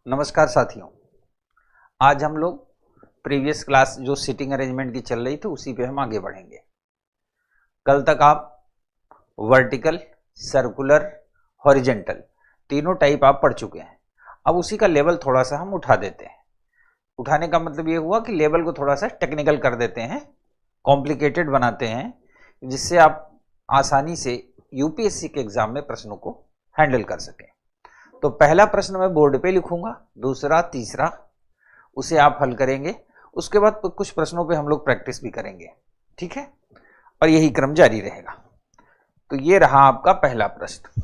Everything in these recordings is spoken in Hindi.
नमस्कार साथियों, आज हम लोग प्रीवियस क्लास जो सीटिंग अरेंजमेंट की चल रही थी उसी पे हम आगे बढ़ेंगे। कल तक आप वर्टिकल, सर्कुलर, हॉरिजेंटल तीनों टाइप आप पढ़ चुके हैं। अब उसी का लेवल थोड़ा सा हम उठा देते हैं। उठाने का मतलब ये हुआ कि लेवल को थोड़ा सा टेक्निकल कर देते हैं, कॉम्प्लिकेटेड बनाते हैं, जिससे आप आसानी से यूपीएससी के एग्जाम में प्रश्नों को हैंडल कर सकें। तो पहला प्रश्न मैं बोर्ड पे लिखूंगा, दूसरा तीसरा उसे आप हल करेंगे। उसके बाद कुछ प्रश्नों पे हम लोग प्रैक्टिस भी करेंगे, ठीक है, और यही क्रम जारी रहेगा। तो ये रहा आपका पहला प्रश्न।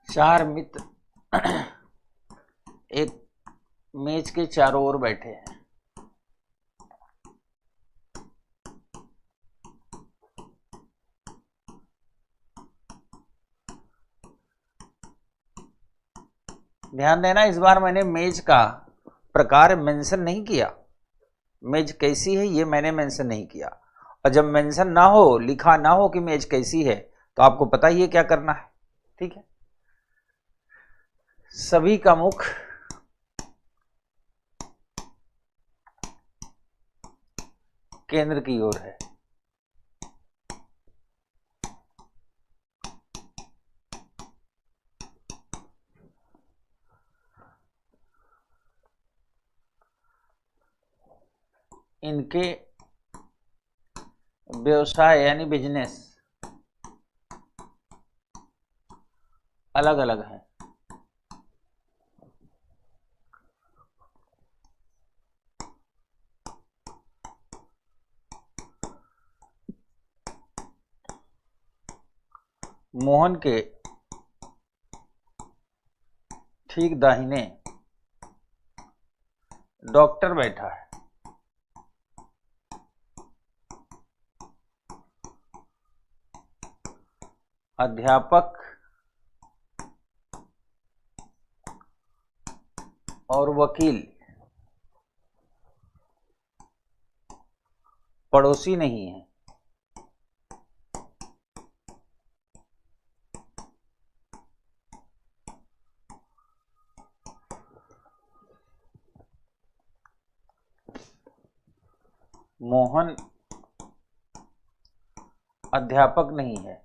4 मित्र एक मेज के चारों ओर बैठे हैं। ध्यान देना, इस बार मैंने मेज का प्रकार मेंशन नहीं किया। मेज कैसी है ये मैंने मेंशन नहीं किया, और जब मेंशन ना हो, लिखा ना हो कि मेज कैसी है, तो आपको पता ही है क्या करना है, ठीक है। सभी का मुख केंद्र की ओर है। इनके व्यवसाय यानी बिजनेस अलग अलग हैं। मोहन के ठीक दाहिने डॉक्टर बैठा है। अध्यापक और वकील पड़ोसी नहीं है। मोहन अध्यापक नहीं है।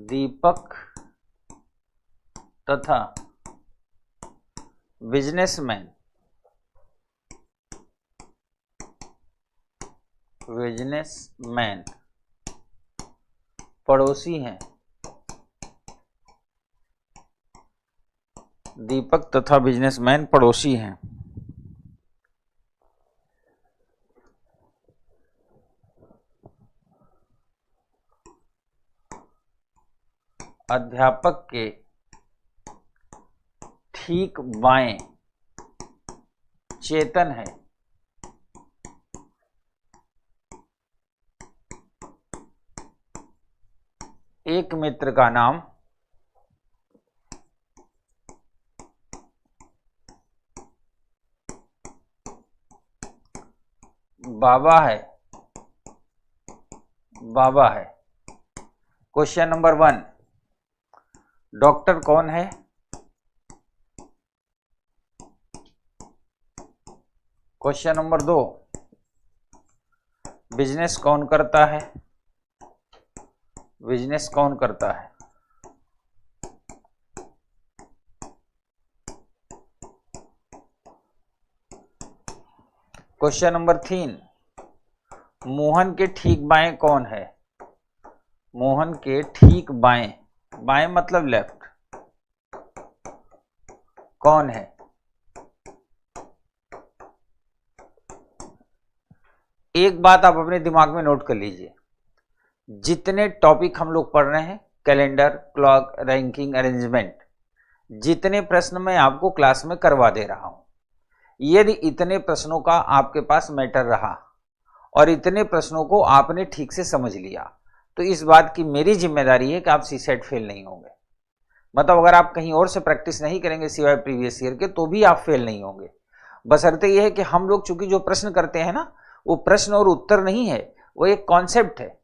दीपक तथा बिजनेसमैन पड़ोसी हैं। दीपक तथा बिजनेसमैन पड़ोसी हैं। अध्यापक के ठीक बाएं चेतन है। एक मित्र का नाम बाबा है। क्वेश्चन नंबर 1, डॉक्टर कौन है? क्वेश्चन नंबर 2, बिजनेस कौन करता है? क्वेश्चन नंबर 3, मोहन के ठीक बाएं कौन है? मोहन के ठीक बाएं, बाएं मतलब लेफ्ट, कौन है? एक बात आप अपने दिमाग में नोट कर लीजिए, जितने टॉपिक हम लोग पढ़ रहे हैं, कैलेंडर, क्लॉक, रैंकिंग, अरेंजमेंट, जितने प्रश्न मैं आपको क्लास में करवा दे रहा हूं, यदि इतने प्रश्नों का आपके पास मैटर रहा और इतने प्रश्नों को आपने ठीक से समझ लिया, तो इस बात की मेरी जिम्मेदारी है कि आप सीसेट फेल नहीं होंगे। मतलब अगर आप कहीं और से प्रैक्टिस नहीं करेंगे सिवाय प्रीवियस ईयर के, तो भी आप फेल नहीं होंगे। बशर्ते यह है कि हम लोग चूंकि जो प्रश्न करते हैं ना, वो प्रश्न और उत्तर नहीं है, वो एक कॉन्सेप्ट है।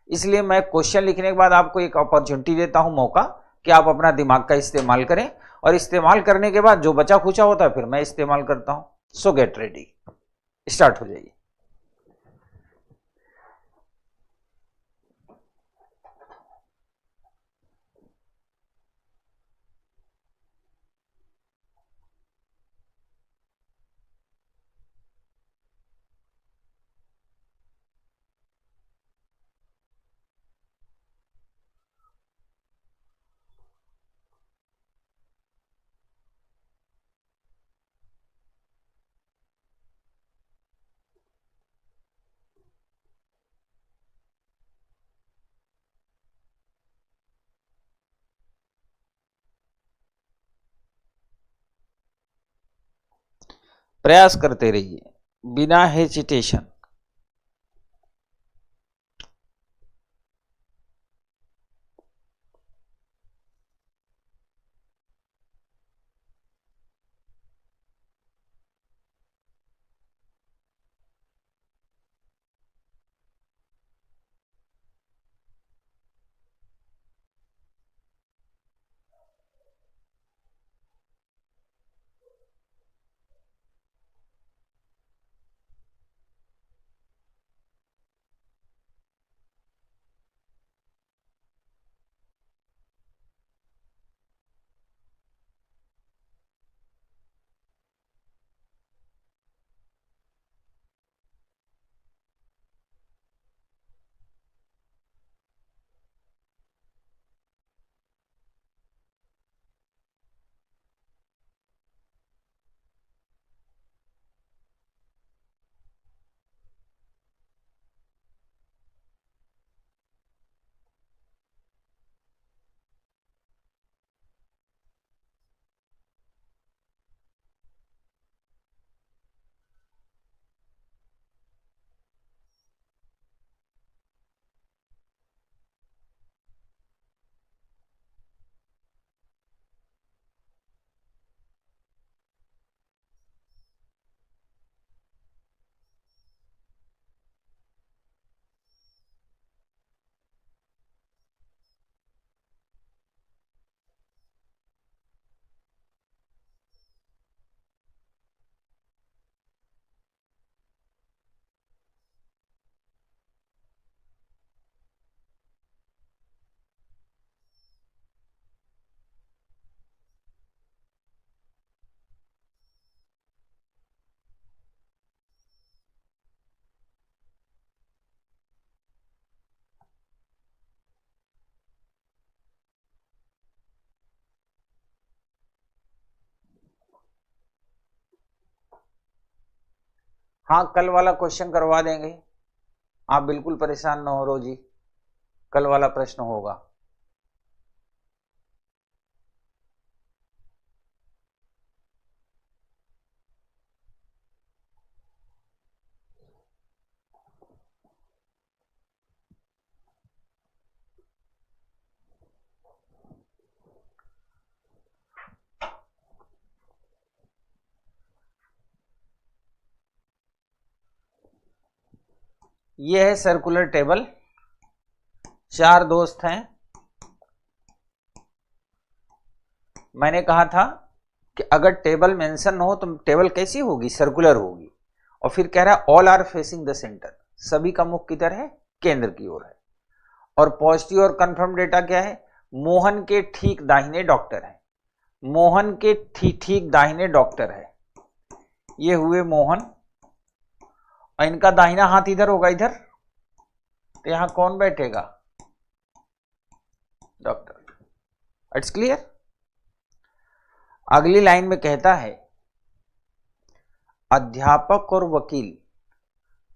इसलिए मैं क्वेश्चन लिखने के बाद आपको एक अपॉर्चुनिटी देता हूं, मौका, कि आप अपना दिमाग का इस्तेमाल करें, और इस्तेमाल करने के बाद जो बचा खुचा होता है फिर मैं इस्तेमाल करता हूं। सो गेट रेडी, स्टार्ट हो जाइए। प्रयास करते रहिए बिना हेजिटेशन। हाँ, कल वाला क्वेश्चन करवा देंगे, आप बिल्कुल परेशान न हो रोजी, कल वाला प्रश्न होगा। ये है सर्कुलर टेबल, 4 दोस्त हैं। मैंने कहा था कि अगर टेबल मेंशन न हो तो टेबल कैसी होगी, सर्कुलर होगी। और फिर कह रहा है all are facing the centre, सभी का मुख किधर है, केंद्र की ओर है। और पॉजिटिव और कंफर्म डेटा क्या है, मोहन के ठीक दाहिने डॉक्टर है, मोहन के ठीक दाहिने डॉक्टर है। ये हुए मोहन, और इनका दाहिना हाथ इधर होगा, इधर, तो यहां कौन बैठेगा, डॉक्टर। It's clear. अगली लाइन में कहता है अध्यापक और वकील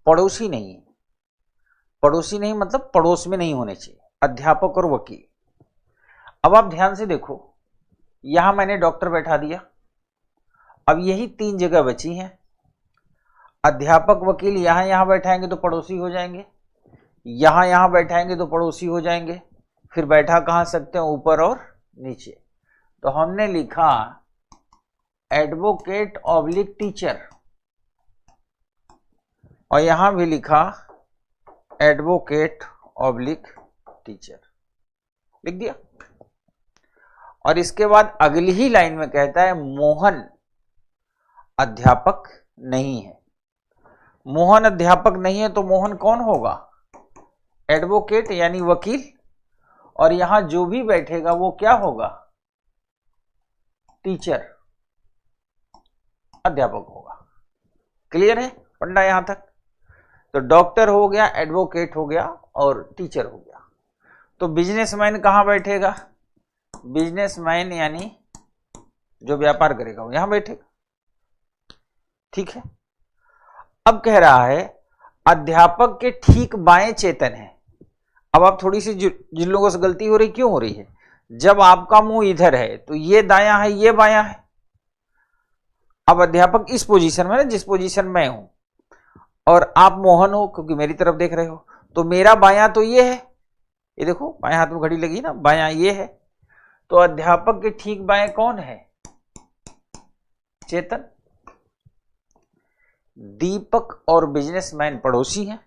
पड़ोसी नहीं है, पड़ोसी नहीं मतलब पड़ोस में नहीं होने चाहिए, अध्यापक और वकील। अब आप ध्यान से देखो, यहां मैंने डॉक्टर बैठा दिया, अब यही 3 जगह बची हैं। अध्यापक वकील यहां बैठाएंगे तो पड़ोसी हो जाएंगे, यहां बैठाएंगे तो पड़ोसी हो जाएंगे, फिर बैठा कहां सकते हैं, ऊपर और नीचे। तो हमने लिखा एडवोकेट ऑब्लिक टीचर, और यहां भी लिखा एडवोकेट ऑब्लिक टीचर, लिख दिया। और इसके बाद अगली ही लाइन में कहता है मोहन अध्यापक नहीं है। मोहन अध्यापक नहीं है तो मोहन कौन होगा? एडवोकेट यानी वकील, और यहां जो भी बैठेगा वो क्या होगा? टीचर, अध्यापक होगा। क्लियर है पंडा यहां तक? तो डॉक्टर हो गया, एडवोकेट हो गया और टीचर हो गया। तो बिजनेसमैन कहां बैठेगा? बिजनेसमैन यानी जो व्यापार करेगा वो यहां बैठेगा। ठीक है। अब कह रहा है अध्यापक के ठीक बाएं चेतन है। अब आप थोड़ी सी जिन लोगों से गलती हो रही, क्यों हो रही है? जब आपका मुंह इधर है तो ये दायां है, ये बायां है। अब अध्यापक इस पोजीशन में ना, जिस पोजीशन में हूं, और आप मोहन हो क्योंकि मेरी तरफ देख रहे हो, तो मेरा बायां तो ये है, ये देखो बाएं हाथ में घड़ी लगी ना, बायां ये है। तो अध्यापक के ठीक बाएं कौन है? चेतन। दीपक और बिजनेसमैन पड़ोसी हैं,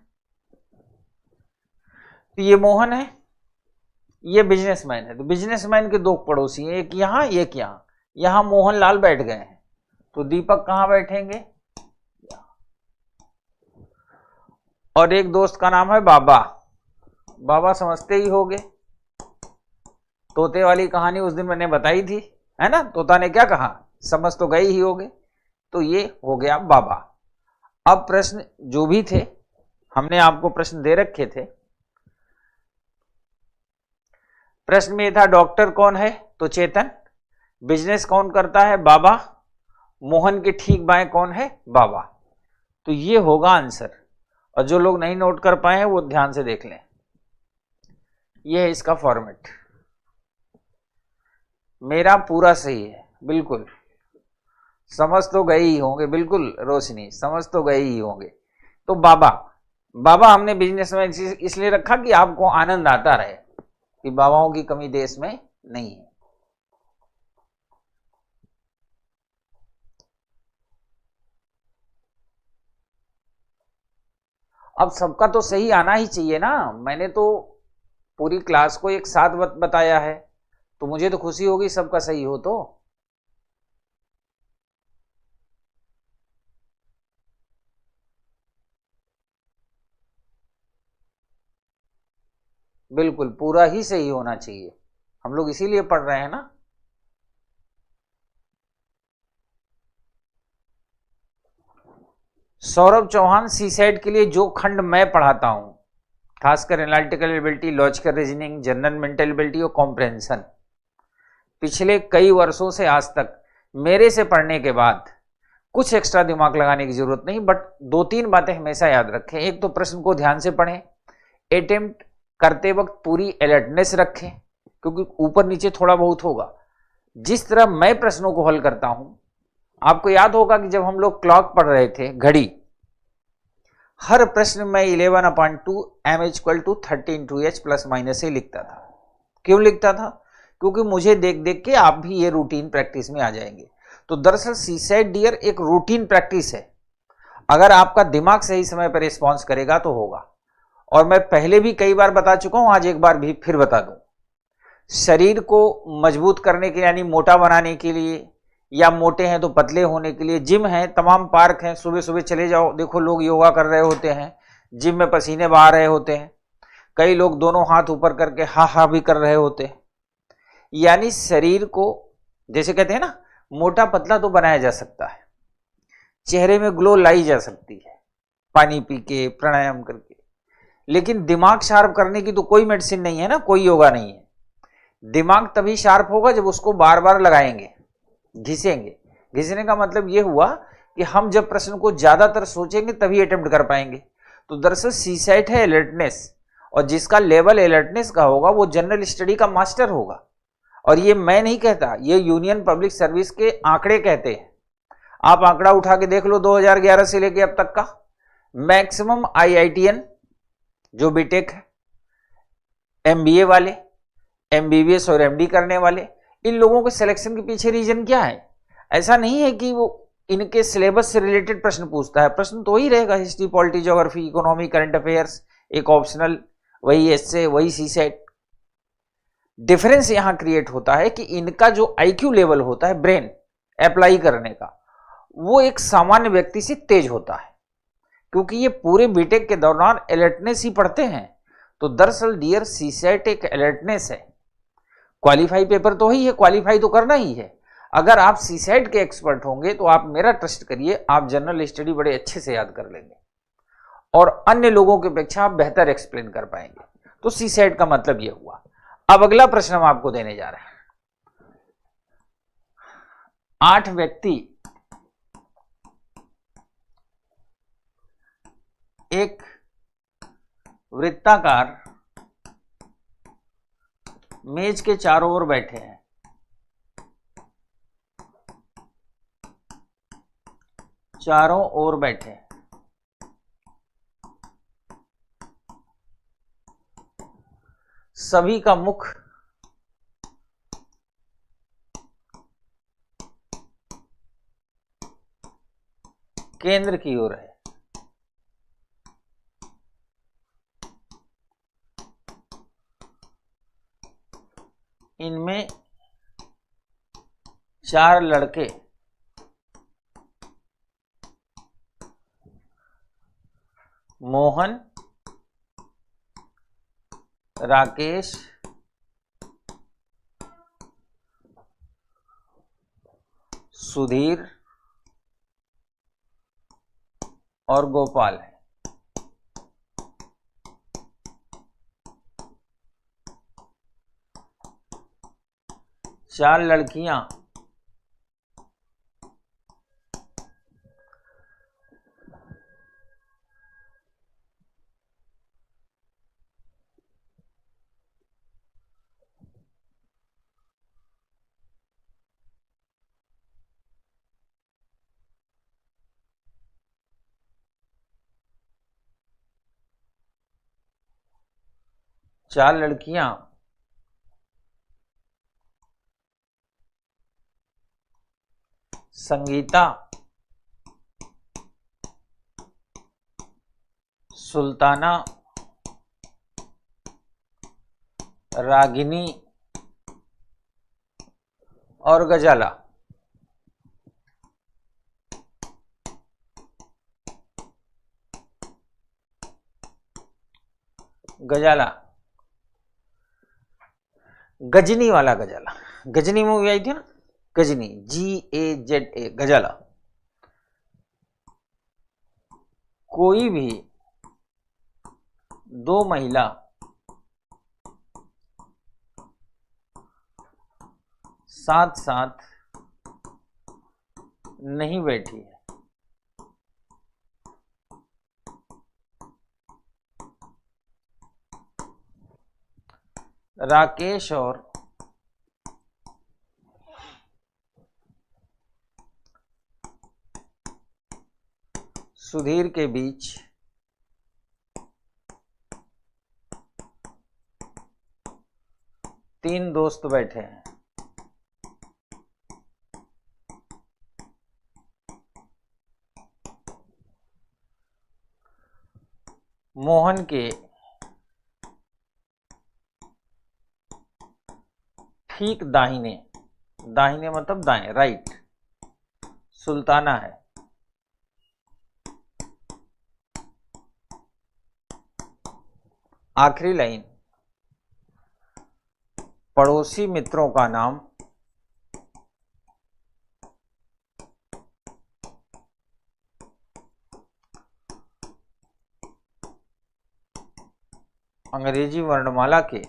तो ये मोहन है, ये बिजनेसमैन है। तो बिजनेसमैन के दो पड़ोसी हैं, एक यहां एक यहां। यहां मोहनलाल बैठ गए हैं, तो दीपक कहां बैठेंगे? और एक दोस्त का नाम है बाबा। बाबा समझते ही होगे, तोते वाली कहानी उस दिन मैंने बताई थी, है ना? तोता ने क्या कहा? समझ तो गए ही होगे। तो ये हो गया बाबा। अब प्रश्न जो भी थे, हमने आपको प्रश्न दे रखे थे। प्रश्न में था डॉक्टर कौन है? तो चेतन। बिजनेस कौन करता है? बाबा। मोहन के ठीक बाएं कौन है? बाबा। तो ये होगा आंसर। और जो लोग नहीं नोट कर पाए हैं वो ध्यान से देख लें। ये है इसका फॉर्मेट। मेरा पूरा सही है, बिल्कुल समझ तो गए ही होंगे, बिल्कुल रोशनी समझ तो गए ही होंगे। तो बाबा, बाबा हमने बिजनेस में इसलिए रखा कि आपको आनंद आता रहे कि बाबाओं की कमी देश में नहीं है। अब सबका तो सही आना ही चाहिए ना। मैंने तो पूरी क्लास को एक साथ बताया है, तो मुझे तो खुशी होगी सबका सही हो तो। बिल्कुल पूरा ही सही होना चाहिए, हम लोग इसीलिए पढ़ रहे हैं ना। सौरभ चौहान, सीसेट के लिए जो खंड मैं पढ़ाता हूं, खासकर analytical ability, logical reasoning, general mental ability और कॉम्प्रहेंशन, पिछले कई वर्षों से आज तक मेरे से पढ़ने के बाद कुछ एक्स्ट्रा दिमाग लगाने की जरूरत नहीं, बट दो तीन बातें हमेशा याद रखें। एक तो प्रश्न को ध्यान से पढ़ें, अटेम्प्ट करते वक्त पूरी अलर्टनेस रखें, क्योंकि ऊपर नीचे थोड़ा बहुत होगा। जिस तरह मैं प्रश्नों को हल करता हूं, आपको याद होगा कि जब हम लोग क्लॉक पढ़ रहे थे, घड़ी, हर प्रश्न में 11/2 m = 13/2h ± लिखता था। क्यों लिखता था? क्योंकि मुझे देख देख के आप भी ये रूटीन प्रैक्टिस में आ जाएंगे। तो दरअसल सीसेट डियर एक रूटीन प्रैक्टिस है। अगर आपका दिमाग सही समय पर रिस्पॉन्स करेगा तो होगा। और मैं पहले भी कई बार बता चुका हूं, आज एक बार भी फिर बता दूं। शरीर को मजबूत करने के लिए, यानी मोटा बनाने के लिए, या मोटे हैं तो पतले होने के लिए जिम है, तमाम पार्क हैं। सुबह सुबह चले जाओ, देखो लोग योगा कर रहे होते हैं, जिम में पसीने बहा रहे होते हैं। कई लोग दोनों हाथ ऊपर करके हा हा भी कर रहे होते हैं। यानी शरीर को, जैसे कहते हैं ना, मोटा पतला तो बनाया जा सकता है, चेहरे में ग्लो लाई जा सकती है पानी पी के, प्राणायाम करके। लेकिन दिमाग शार्प करने की तो कोई मेडिसिन नहीं है ना, कोई योगा नहीं है। दिमाग तभी शार्प होगा जब उसको बार बार लगाएंगे, घिसेंगे। घिसने का मतलब यह हुआ कि हम जब प्रश्न को ज्यादातर सोचेंगे तभी अटेम्प्ट कर पाएंगे। तो दरअसल सीसेट है अलर्टनेस, और जिसका लेवल अलर्टनेस का होगा वो जनरल स्टडी का मास्टर होगा। और ये मैं नहीं कहता, ये यूनियन पब्लिक सर्विस के आंकड़े कहते हैं। आप आंकड़ा उठा के देख लो 2011 से लेके अब तक का। मैक्सिमम IITN जो बीटेक है, MBA वाले, MBBS और MD करने वाले, इन लोगों के सिलेक्शन के पीछे रीजन क्या है? ऐसा नहीं है कि वो इनके सिलेबस से रिलेटेड प्रश्न पूछता है, प्रश्न तो ही रहेगा, history, polity, geography, economy, current affairs, एक ऑप्शनल, वही एसए, वही सीसेट। डिफरेंस यहां क्रिएट होता है कि इनका जो आईक्यू लेवल होता है ब्रेन अप्लाई करने का, वो एक सामान्य व्यक्ति से तेज होता है, क्योंकि ये पूरे बीटेक के दौरान अलर्टनेस ही पढ़ते हैं। तो दरअसल डियर, सीसेट एक अलर्टनेस है। क्वालिफाई पेपर तो ही है, क्वालिफाई तो करना ही है। अगर आप सीसेट के एक्सपर्ट होंगे तो आप मेरा ट्रस्ट करिए, आप जनरल स्टडी बड़े अच्छे से याद कर लेंगे और अन्य लोगों की अपेक्षा आप बेहतर एक्सप्लेन कर पाएंगे। तो सीसेट का मतलब यह हुआ। अब अगला प्रश्न हम आपको देने जा रहे हैं। 8 व्यक्ति एक वृत्ताकार मेज के चारों ओर बैठे हैं। चारों ओर बैठे हैं। सभी का मुख केंद्र की ओर है। इनमें 4 लड़के मोहन, राकेश, सुधीर और गोपाल है। चार लड़कियां संगीता, सुल्ताना, रागिनी और गजाला। गजाला, गजनी वाला गजाला। गजनी मूवी आई थी ना, गजनी, GAZA, गजाला। कोई भी 2 महिला साथ साथ नहीं बैठी है। राकेश और सुधीर के बीच तीन दोस्त बैठे हैं। मोहन के ठीक दाहिने, दाहिने मतलब दाएं, राइट, सुल्ताना है। आखिरी लाइन, पड़ोसी मित्रों का नाम अंग्रेजी वर्णमाला के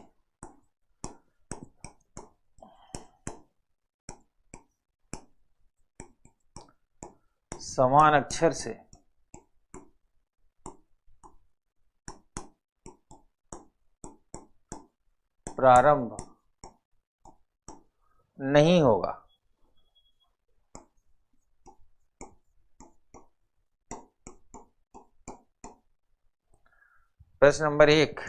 समान अक्षर से प्रारंभ नहीं होगा। प्रश्न नंबर 1,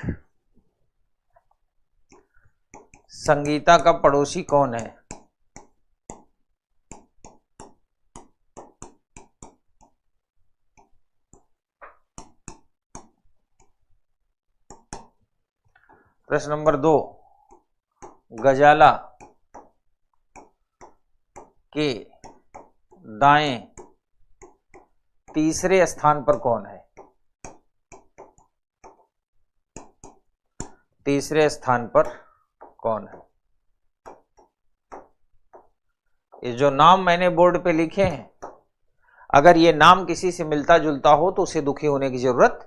संगीता का पड़ोसी कौन है? प्रश्न नंबर 2, गजाला के दाएं तीसरे स्थान पर कौन है? तीसरे स्थान पर कौन है? ये जो नाम मैंने बोर्ड पे लिखे हैं, अगर ये नाम किसी से मिलता जुलता हो तो उसे दुखी होने की जरूरत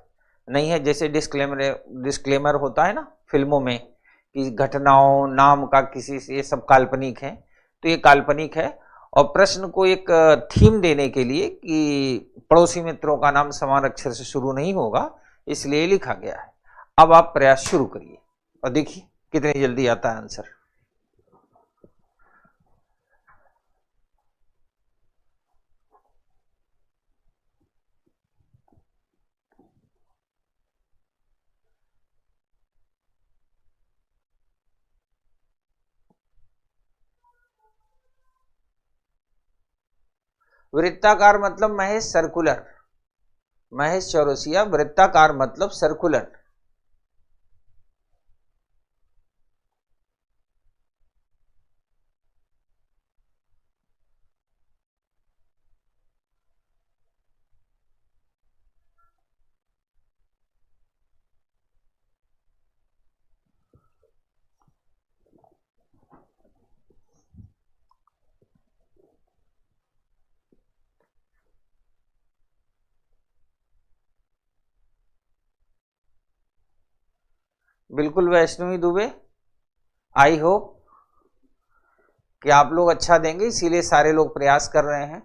नहीं है। जैसे डिस्क्लेमर होता है ना फिल्मों में कि घटनाओं नाम का किसी से, ये सब काल्पनिक है, तो ये काल्पनिक है। और प्रश्न को एक थीम देने के लिए कि पड़ोसी मित्रों का नाम समान अक्षर से शुरू नहीं होगा, इसलिए लिखा गया है। अब आप प्रयास शुरू करिए और देखिए कितनी जल्दी आता है आंसर। वृत्ताकार मतलब महेश सर्कुलर, महेश चौरसिया, वृत्ताकार मतलब सर्कुलर। बिल्कुल वैष्णवी दुबे, आई होप कि आप लोग अच्छा देंगे, इसीलिए सारे लोग प्रयास कर रहे हैं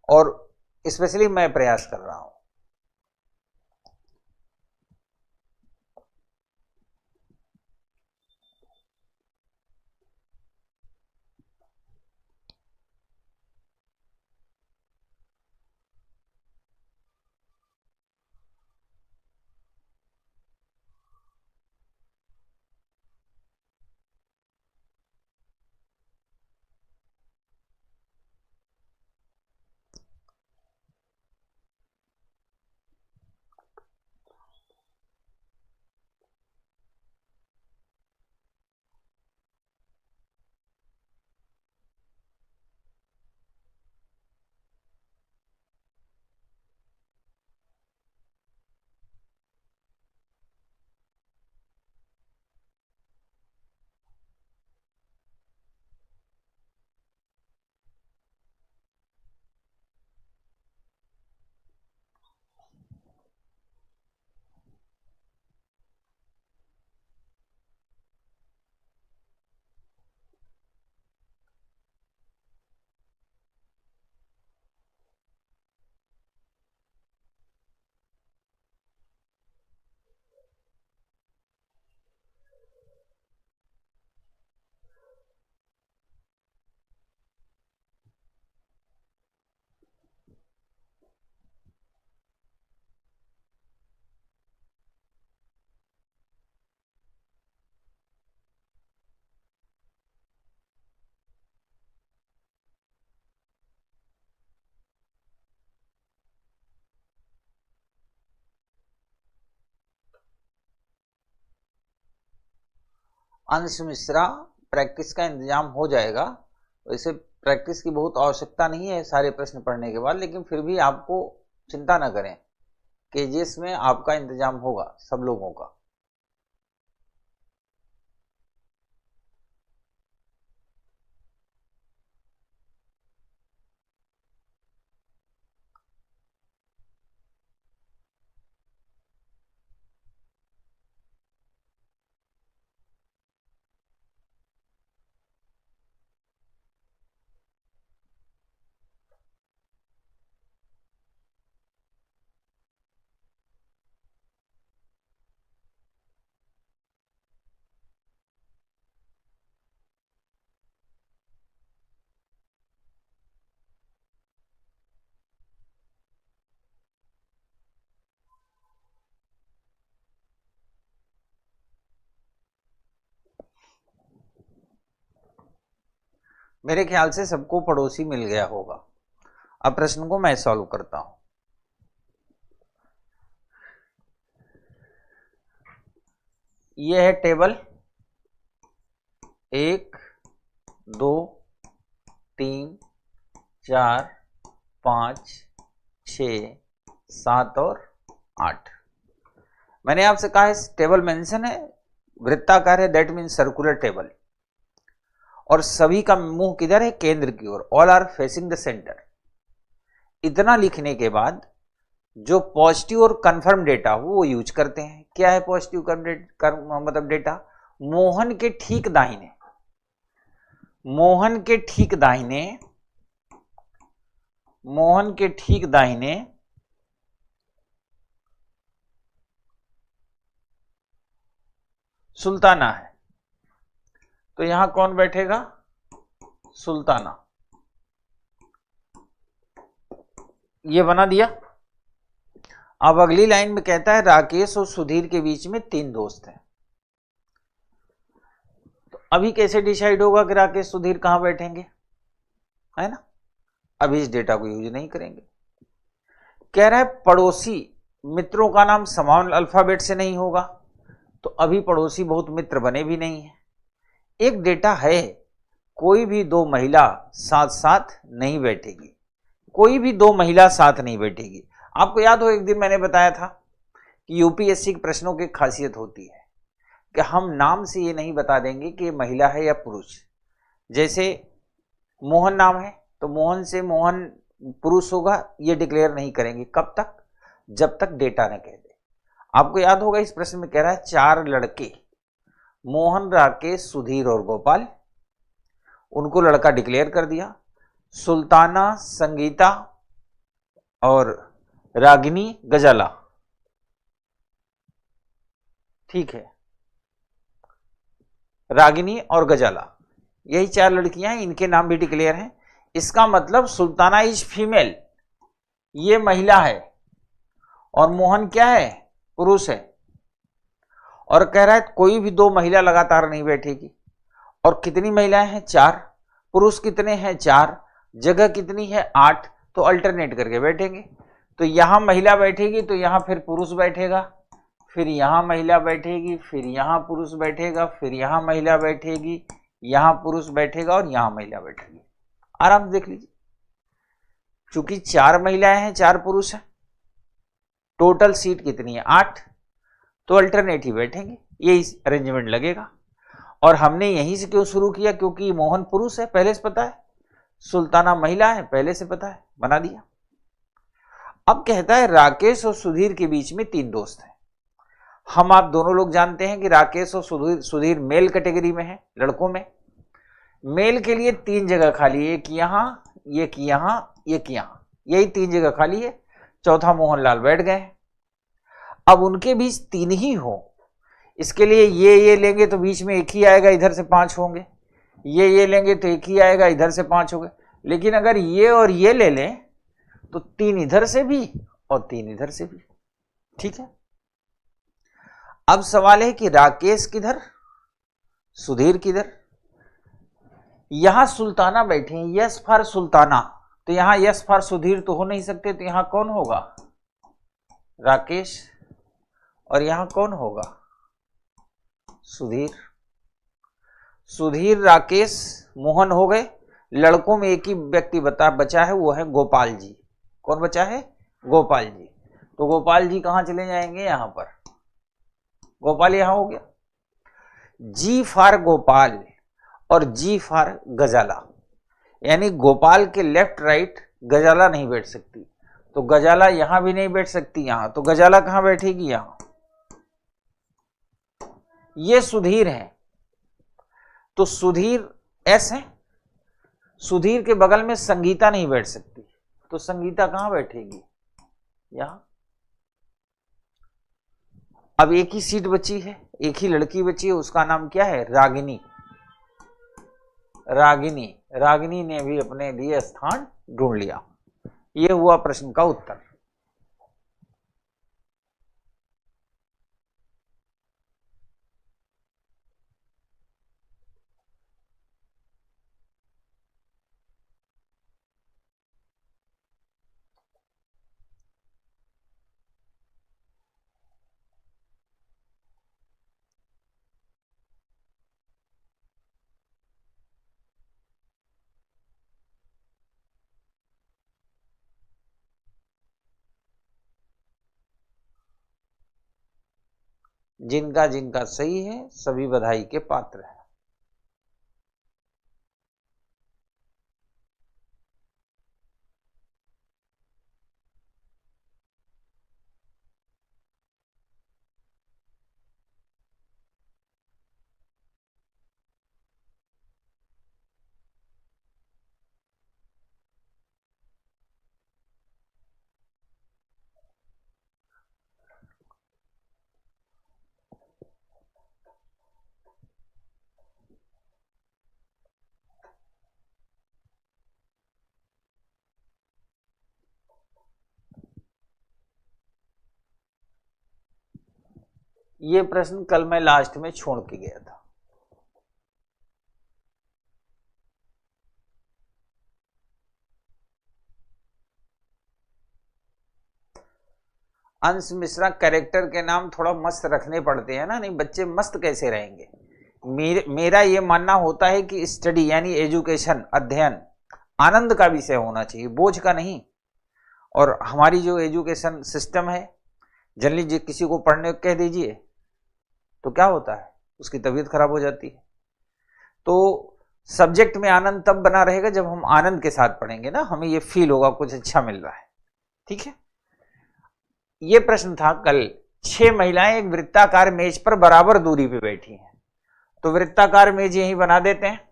और स्पेशली मैं प्रयास कर रहा हूं। अंश मिश्रा, प्रैक्टिस का इंतजाम हो जाएगा। वैसे प्रैक्टिस की बहुत आवश्यकता नहीं है सारे प्रश्न पढ़ने के बाद, लेकिन फिर भी आपको चिंता न करें, केजीएस में आपका इंतजाम होगा सब लोगों का। मेरे ख्याल से सबको पड़ोसी मिल गया होगा। अब प्रश्न को मैं सॉल्व करता हूं। ये है टेबल 1 2 3 4 5 6 7 और 8। मैंने आपसे कहा है टेबल मेंशन है, वृत्ताकार है, दैट मीन सर्कुलर टेबल, और सभी का मुंह किधर है? केंद्र की ओर। All are facing the centre. इतना लिखने के बाद जो पॉजिटिव और कंफर्म डेटा वो यूज करते हैं। क्या है पॉजिटिव मतलब डेटा? मोहन के ठीक दाहिने, मोहन के ठीक दाहिने, मोहन के ठीक दाहिने सुल्ताना है, तो यहां कौन बैठेगा? सुल्ताना। ये बना दिया। अब अगली लाइन में कहता है राकेश और सुधीर के बीच में 3 दोस्त हैं। तो अभी कैसे डिसाइड होगा कि राकेश सुधीर कहां बैठेंगे? है ना, अभी इस डेटा को यूज नहीं करेंगे। कह रहा है पड़ोसी मित्रों का नाम समान अल्फाबेट से नहीं होगा, तो अभी पड़ोसी बहुत मित्र बने भी नहीं है। एक डेटा है कोई भी 2 महिला साथ साथ नहीं बैठेगी, कोई भी 2 महिला साथ नहीं बैठेगी। आपको याद हो एक दिन मैंने बताया था कि यूपीएससी के प्रश्नों की खासियत होती है कि हम नाम से ये नहीं बता देंगे कि महिला है या पुरुष। जैसे मोहन नाम है तो मोहन से मोहन पुरुष होगा ये डिक्लेयर नहीं करेंगे। कब तक? जब तक डेटा न कह दे। आपको याद होगा इस प्रश्न में कह रहा है 4 लड़के, मोहन, राकेश, सुधीर और गोपाल, उनको लड़का डिक्लेयर कर दिया। सुल्ताना, संगीता और रागिनी, गजाला। ठीक है, रागिनी और गजाला यही 4 लड़कियां हैं, इनके नाम भी डिक्लेयर हैं। इसका मतलब सुल्ताना इज फीमेल, ये महिला है, और मोहन क्या है? पुरुष है। और कह रहा है कोई भी 2 महिला लगातार नहीं बैठेगी। और कितनी महिलाएं हैं? 4। पुरुष कितने हैं? 4। जगह कितनी है? 8। तो अल्टरनेट करके बैठेंगे। तो यहां महिला बैठेगी तो यहां फिर पुरुष बैठेगा, फिर यहां महिला बैठेगी, फिर यहां पुरुष बैठेगा, फिर यहां महिला बैठेगी, यहां पुरुष बैठेगा और यहां महिला बैठेगी। आराम से देख लीजिए, चूंकि 4 महिलाएं हैं 4 पुरुष हैं, टोटल सीट कितनी है? 8। तो अल्टरनेट ही बैठेंगे, ये अरेंजमेंट लगेगा। और हमने यहीं से क्यों शुरू किया? क्योंकि मोहन पुरुष है पहले से पता है, सुल्ताना महिला है पहले से पता है, बना दिया। अब कहता है राकेश और सुधीर के बीच में 3 दोस्त हैं। हम आप दोनों लोग जानते हैं कि राकेश और सुधीर मेल कैटेगरी में है, लड़कों में। मेल के लिए 3 जगह खाली है, एक यहां, एक यहां, एक यहां, यही 3 जगह खाली है। चौथा मोहनलाल बैठ गए। अब उनके बीच 3 ही हो, इसके लिए ये लेंगे तो बीच में 1 ही आएगा, इधर से 5 होंगे। ये लेंगे तो 1 ही आएगा, इधर से 5 होंगे। लेकिन अगर ये और ये ले लें तो 3 इधर से भी और 3 इधर से भी। ठीक है, अब सवाल है कि राकेश किधर, सुधीर किधर? यहां सुल्ताना बैठे हैं, यस फॉर सुल्ताना, तो यहां यस फॉर सुधीर तो हो नहीं सकते, तो यहां कौन होगा? राकेश। और यहां कौन होगा? सुधीर। सुधीर, राकेश, मोहन हो गए। लड़कों में एक ही व्यक्ति बचा है, वो है गोपाल जी। कौन बचा है? गोपाल जी। तो गोपाल जी कहां चले जाएंगे? यहां पर। गोपाल यहां हो गया। जी फॉर गोपाल और जी फॉर गजाला, यानी गोपाल के लेफ्ट राइट गजाला नहीं बैठ सकती, तो गजाला यहां भी नहीं बैठ सकती यहां, तो गजाला कहां बैठेगी? यहां। ये सुधीर है, तो सुधीर एस है। सुधीर के बगल में संगीता नहीं बैठ सकती, तो संगीता कहां बैठेगी? यहां। अब एक ही सीट बची है, एक ही लड़की बची है, उसका नाम क्या है? रागिनी। रागिनी, रागिनी ने भी अपने लिए स्थान ढूंढ लिया। यह हुआ प्रश्न का उत्तर। जिनका जिनका सही है सभी बधाई के पात्र हैं। ये प्रश्न कल मैं लास्ट में छोड़ के गया था। अंश मिश्रा, कैरेक्टर के नाम थोड़ा मस्त रखने पड़ते हैं ना, नहीं बच्चे मस्त कैसे रहेंगे। मेरा ये मानना होता है कि स्टडी यानी एजुकेशन, अध्ययन आनंद का विषय होना चाहिए, बोझ का नहीं। और हमारी जो एजुकेशन सिस्टम है, जनरली किसी को पढ़ने को कह दीजिए तो क्या होता है, उसकी तबीयत खराब हो जाती है। तो सब्जेक्ट में आनंद तब बना रहेगा जब हम आनंद के साथ पढ़ेंगे ना, हमें ये फील होगा कुछ अच्छा मिल रहा है। ठीक है, ये प्रश्न था कल। 6 महिलाएं एक वृत्ताकार मेज पर बराबर दूरी पे बैठी हैं। तो वृत्ताकार मेज यही बना देते हैं,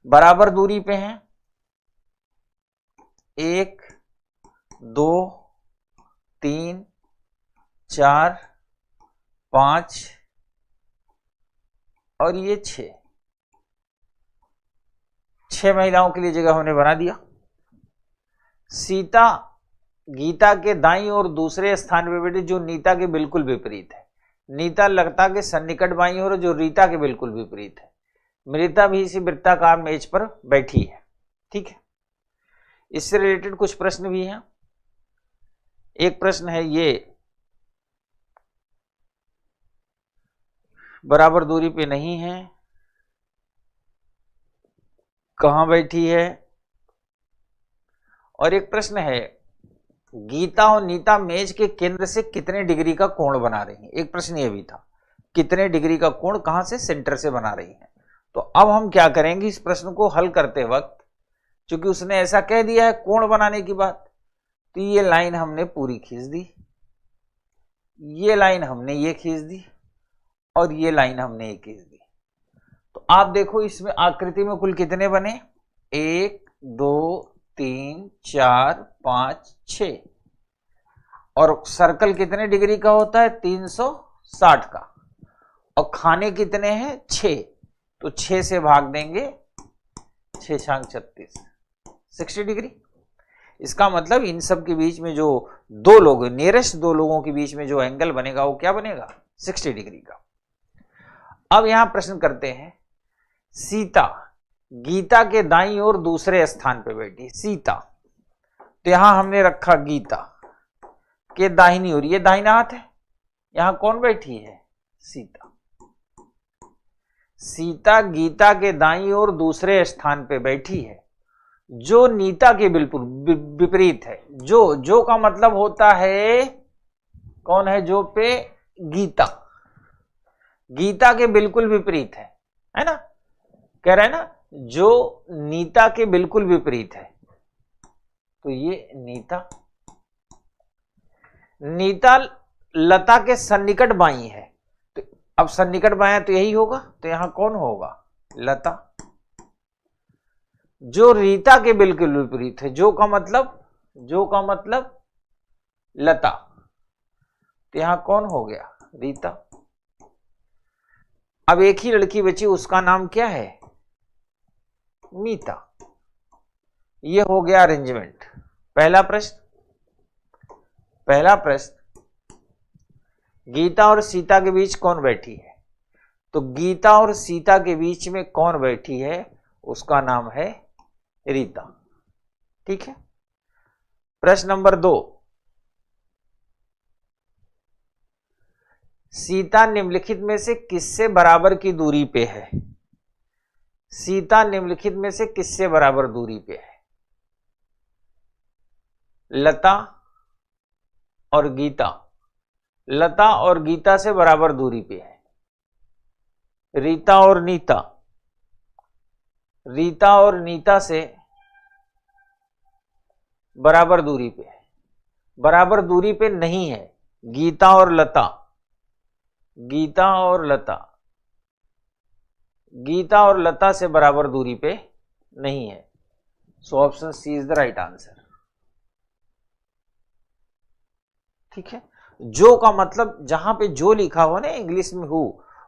बराबर दूरी पे हैं। 1 2 3 4 5 और ये 6 महिलाओं के लिए जगह हमने बना दिया। सीता गीता के दाईं और दूसरे स्थान पर बैठी, जो नीता के बिल्कुल विपरीत है। नीता लता के सन्निकट बाईं ओर, जो रीता के बिल्कुल विपरीत है। मृता भी इसी वृत्ताकार मेज पर बैठी है। ठीक है, इससे रिलेटेड कुछ प्रश्न भी हैं। एक प्रश्न है ये, बराबर दूरी पे नहीं है, कहां बैठी है। और एक प्रश्न है, गीता और नीता मेज के केंद्र से कितने डिग्री का कोण बना रही हैं। एक प्रश्न ये भी था, कितने डिग्री का कोण कहां से, सेंटर से बना रही हैं। तो अब हम क्या करेंगे, इस प्रश्न को हल करते वक्त, क्योंकि उसने ऐसा कह दिया है कोण बनाने की बात, तो ये लाइन हमने पूरी खींच दी, ये लाइन हमने ये खींच दी और ये लाइन हमने ये खींच दी। तो आप देखो इसमें आकृति में कुल कितने बने, 1 2 3 4 5 6। और सर्कल कितने डिग्री का होता है, 360 का। और खाने कितने हैं, 6। तो 6 से भाग देंगे, 6 छांग 36, 60 डिग्री। इसका मतलब इन सब के बीच में जो दो लोग, नियरेस्ट दो लोगों के बीच में जो एंगल बनेगा वो क्या बनेगा, 60 डिग्री का। अब यहां प्रश्न करते हैं, सीता गीता के दाईं ओर दूसरे स्थान पे बैठी। सीता, तो यहां हमने रखा गीता के दाहिनी ओर, ये दाहिना हाथ है, यहां कौन बैठी है, सीता। सीता गीता के दाईं ओर दूसरे स्थान पे बैठी है, जो नीता के बिल्कुल विपरीत है। जो का मतलब होता है, कौन है जो पे, गीता। गीता के बिल्कुल विपरीत है ना, कह रहा है ना, जो नीता के बिल्कुल विपरीत है। तो ये नीता, नीता लता के सन्निकट बाई है। तो अब सन्निकट बाई है तो यही होगा, तो यहां कौन होगा, लता। जो रीता के बिल्कुल विपरीत है, जो का मतलब लता, तो यहां कौन हो गया, रीता। अब एक ही लड़की बची, उसका नाम क्या है, मीता। ये हो गया अरेंजमेंट। पहला प्रश्न, गीता और सीता के बीच कौन बैठी है। तो गीता और सीता के बीच में कौन बैठी है, उसका नाम है रीता। ठीक है। प्रश्न नंबर 2, सीता निम्नलिखित में से किससे बराबर की दूरी पे है। सीता निम्नलिखित में से किससे बराबर दूरी पे है, लता और गीता लता और गीता से बराबर दूरी पे है। रीता और नीता, रीता और नीता से बराबर दूरी पे है। बराबर दूरी पे नहीं है गीता और लता, गीता और लता, गीता और लता से बराबर दूरी पे नहीं है। So option C is the right answer. ठीक है, जो का मतलब जहां पे जो लिखा हो ना इंग्लिश में हु,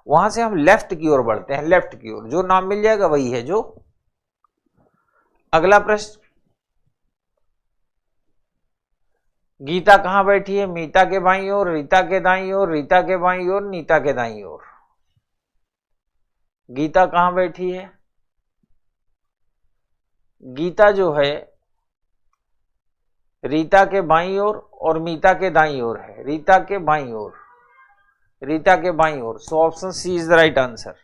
वहां से हम लेफ्ट की ओर बढ़ते हैं, लेफ्ट की ओर जो नाम मिल जाएगा वही है जो। अगला प्रश्न, गीता कहां बैठी है? मीता के बाईं ओर, रीता के दाईं ओर, रीता के बाईं ओर, नीता के दाईं ओर। गीता कहां बैठी है? गीता जो है रीता के बाईं ओर और मीता के दाईं ओर है। रीता के बाईं ओर, रीता के बाईं ओर। So option C is the right answer.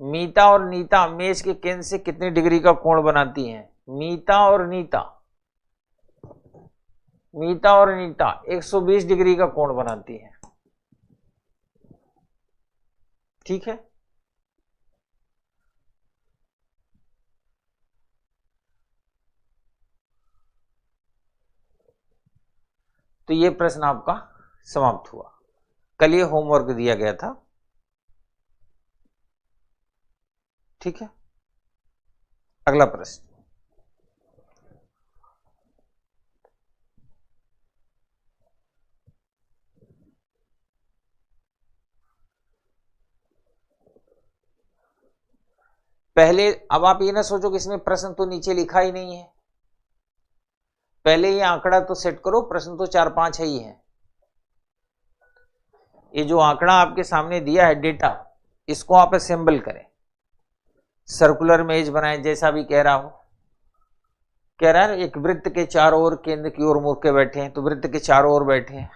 Meeta और नीता मेष के केंद्र से कितनी डिग्री का कोण बनाती हैं? मीता और नीता, मीता और नीता 120 डिग्री का कोण बनाती हैं। ठीक है, तो ये प्रश्न आपका समाप्त हुआ। कल ये होमवर्क दिया गया था। ठीक है, अगला प्रश्न, पहले अब आप ये ना सोचो कि इसमें प्रश्न तो नीचे लिखा ही नहीं है। पहले ये आंकड़ा तो सेट करो, प्रश्न तो 4-5 है ही है। ये जो आंकड़ा आपके सामने दिया है डेटा, इसको आप असेंबल करें, सर्कुलर मेज बनाए, जैसा भी कह रहा हो। कह रहा है एक वृत्त के चारों ओर केंद्र की ओर मुड़ के बैठे हैं, तो वृत्त के चारों ओर बैठे हैं,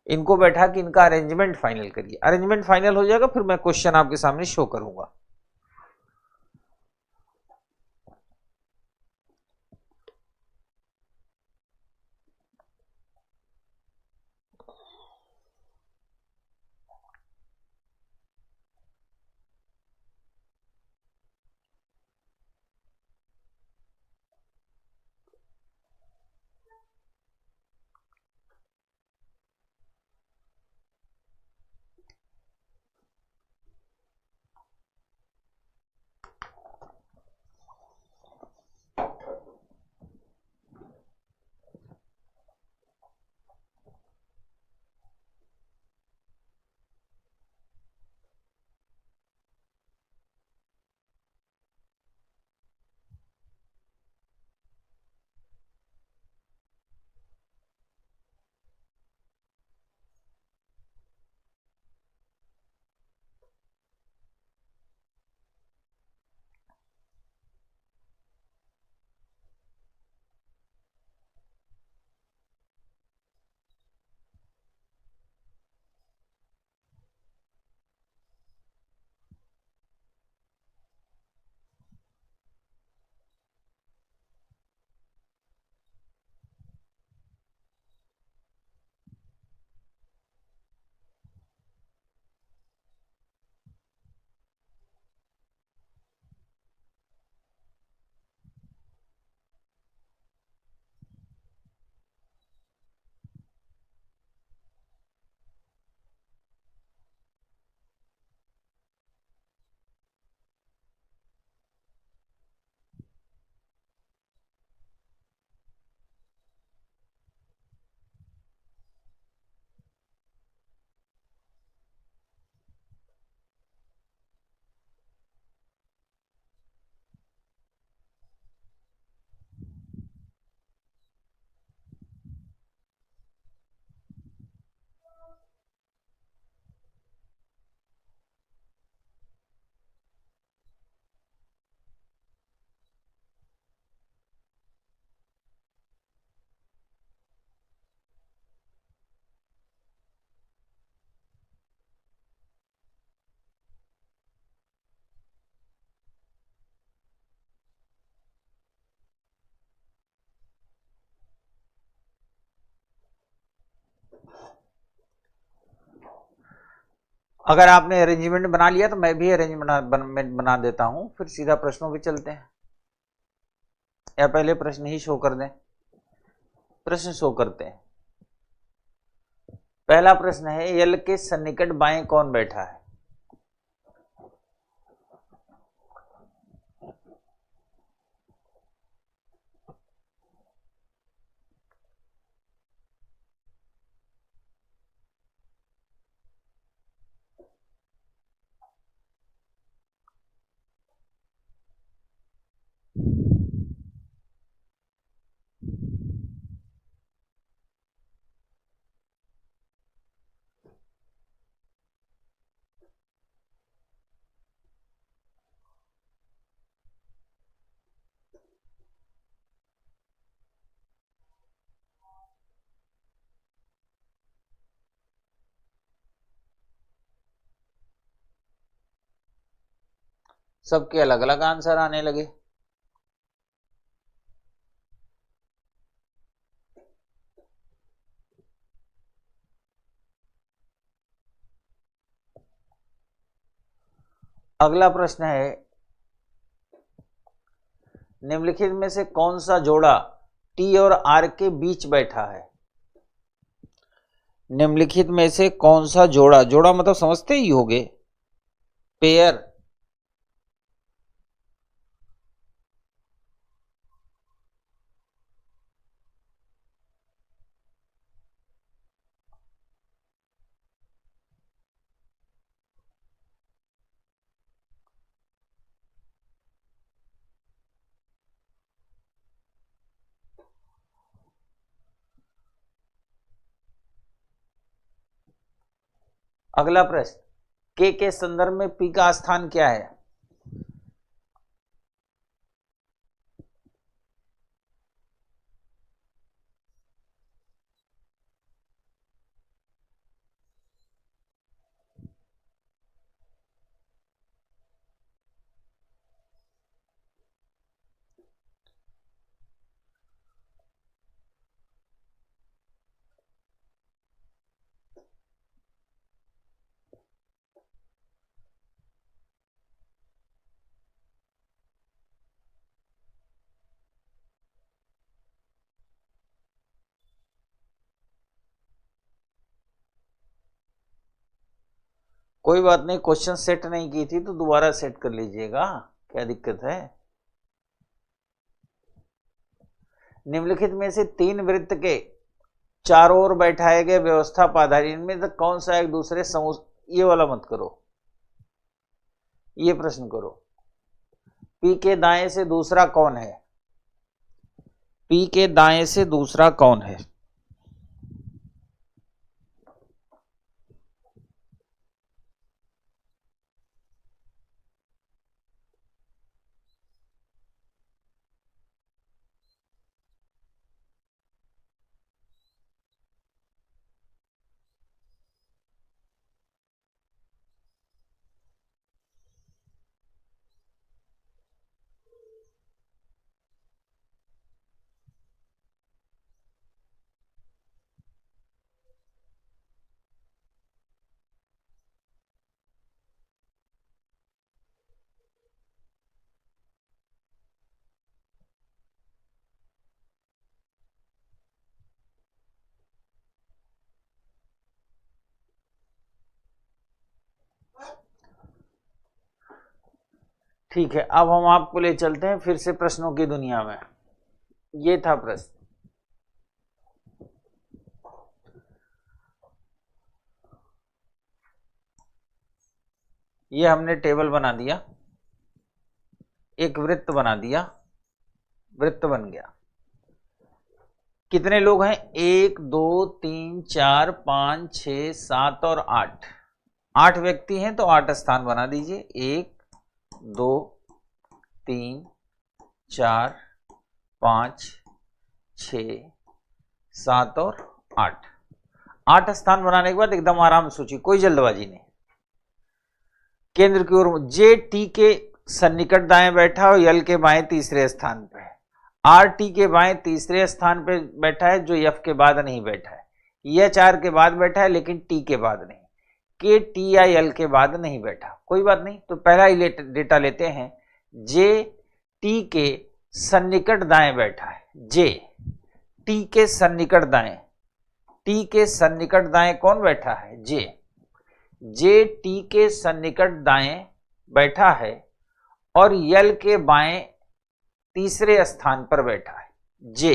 इनको बैठा कि इनका अरेंजमेंट फाइनल करिए। अरेंजमेंट फाइनल हो जाएगा, फिर मैं क्वेश्चन आपके सामने शो करूंगा। अगर आपने अरेंजमेंट बना लिया तो मैं भी अरेंजमेंट बना देता हूं, फिर सीधा प्रश्नों पे चलते हैं, या पहले प्रश्न ही शो कर दें? प्रश्न शो करते हैं। पहला प्रश्न है, यल के सन्निकट बाएं कौन बैठा है? सबके अलग अलग आंसर आने लगे। अगला प्रश्न है, निम्नलिखित में से कौन सा जोड़ा टी और आर के बीच बैठा है? निम्नलिखित में से कौन सा जोड़ा, जोड़ा मतलब समझते ही होगे, पेयर। अगला प्रश्न, के संदर्भ में पी का स्थान क्या है? कोई बात नहीं, क्वेश्चन सेट नहीं की थी तो दोबारा सेट कर लीजिएगा, क्या दिक्कत है? निम्नलिखित में से तीन वृत्त के चारों ओर बैठाए गए व्यवस्था पाधारी इनमें से कौन सा एक दूसरे समूह, ये वाला मत करो, ये प्रश्न करो, पी के दाएं से दूसरा कौन है? पी के दाएं से दूसरा कौन है? ठीक है, अब हम आपको ले चलते हैं फिर से प्रश्नों की दुनिया में। ये था प्रश्न, ये हमने टेबल बना दिया, एक वृत्त बना दिया, वृत्त बन गया। कितने लोग हैं? 1 2 3 4 5 6 7 और 8, 8 व्यक्ति हैं तो 8 स्थान बना दीजिए। 1 2 3 4 5 6 7 और 8, 8 स्थान बनाने के बाद एकदम आराम से सोचिए, कोई जल्दबाजी नहीं। केंद्र की ओर जे टी के सन्निकट दाएं बैठा और यल के बाएं तीसरे स्थान पे है। आर टी के बाएं तीसरे स्थान पे बैठा है जो एफ के बाद नहीं बैठा है। एच आर के बाद बैठा है लेकिन टी के बाद नहीं। के टी या एल के बाद नहीं बैठा, कोई बात नहीं। तो पहला ही डेटा लेते हैं, जे टी के सन्निकट दाएं बैठा है। जे टी के सन्निकट दाएं, टी के सन्निकट दाएं कौन बैठा है? जे। जे टी के सन्निकट दाएं बैठा है और यल के बाएं तीसरे स्थान पर बैठा है। जे,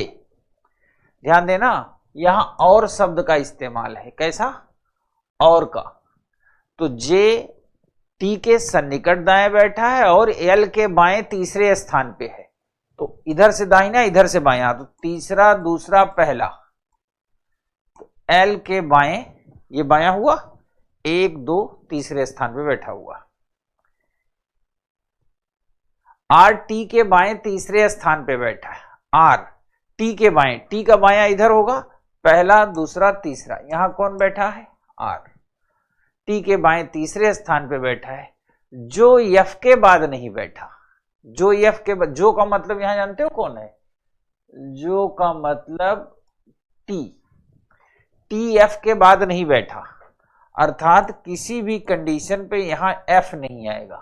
ध्यान देना यहां और शब्द का इस्तेमाल है। कैसा? और का। तो जे टी के सन्निकट दाएं बैठा है और एल के बाएं तीसरे स्थान पे है। तो इधर से दाहिना, इधर से बायां, तो तीसरा, दूसरा, पहला। तो एल के बाएं, ये बायां हुआ, 1 2 तीसरे स्थान पे बैठा हुआ। आर टी के बाएं तीसरे स्थान पे बैठा है। आर टी के बाएं, टी का बायां इधर होगा, पहला, दूसरा, तीसरा। यहां कौन बैठा है? आर। टी के बाएं तीसरे स्थान पे बैठा है, जो एफ के बाद नहीं बैठा। जो एफ के बाद, जो का मतलब यहां जानते हो कौन है? जो का मतलब टी। टी एफ के बाद नहीं बैठा, अर्थात किसी भी कंडीशन पे यहां एफ नहीं आएगा।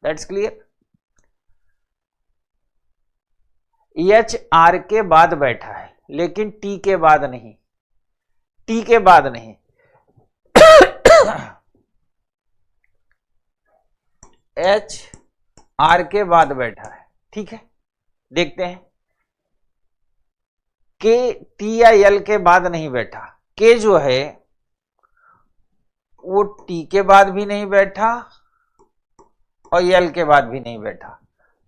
That's clear. एच आर के बाद बैठा है लेकिन टी के बाद नहीं, टी के बाद नहीं। एच आर के बाद बैठा है, ठीक है। देखते हैं, के टी या एल के बाद नहीं बैठा। के जो है वो टी के बाद भी नहीं बैठा और एल के बाद भी नहीं बैठा।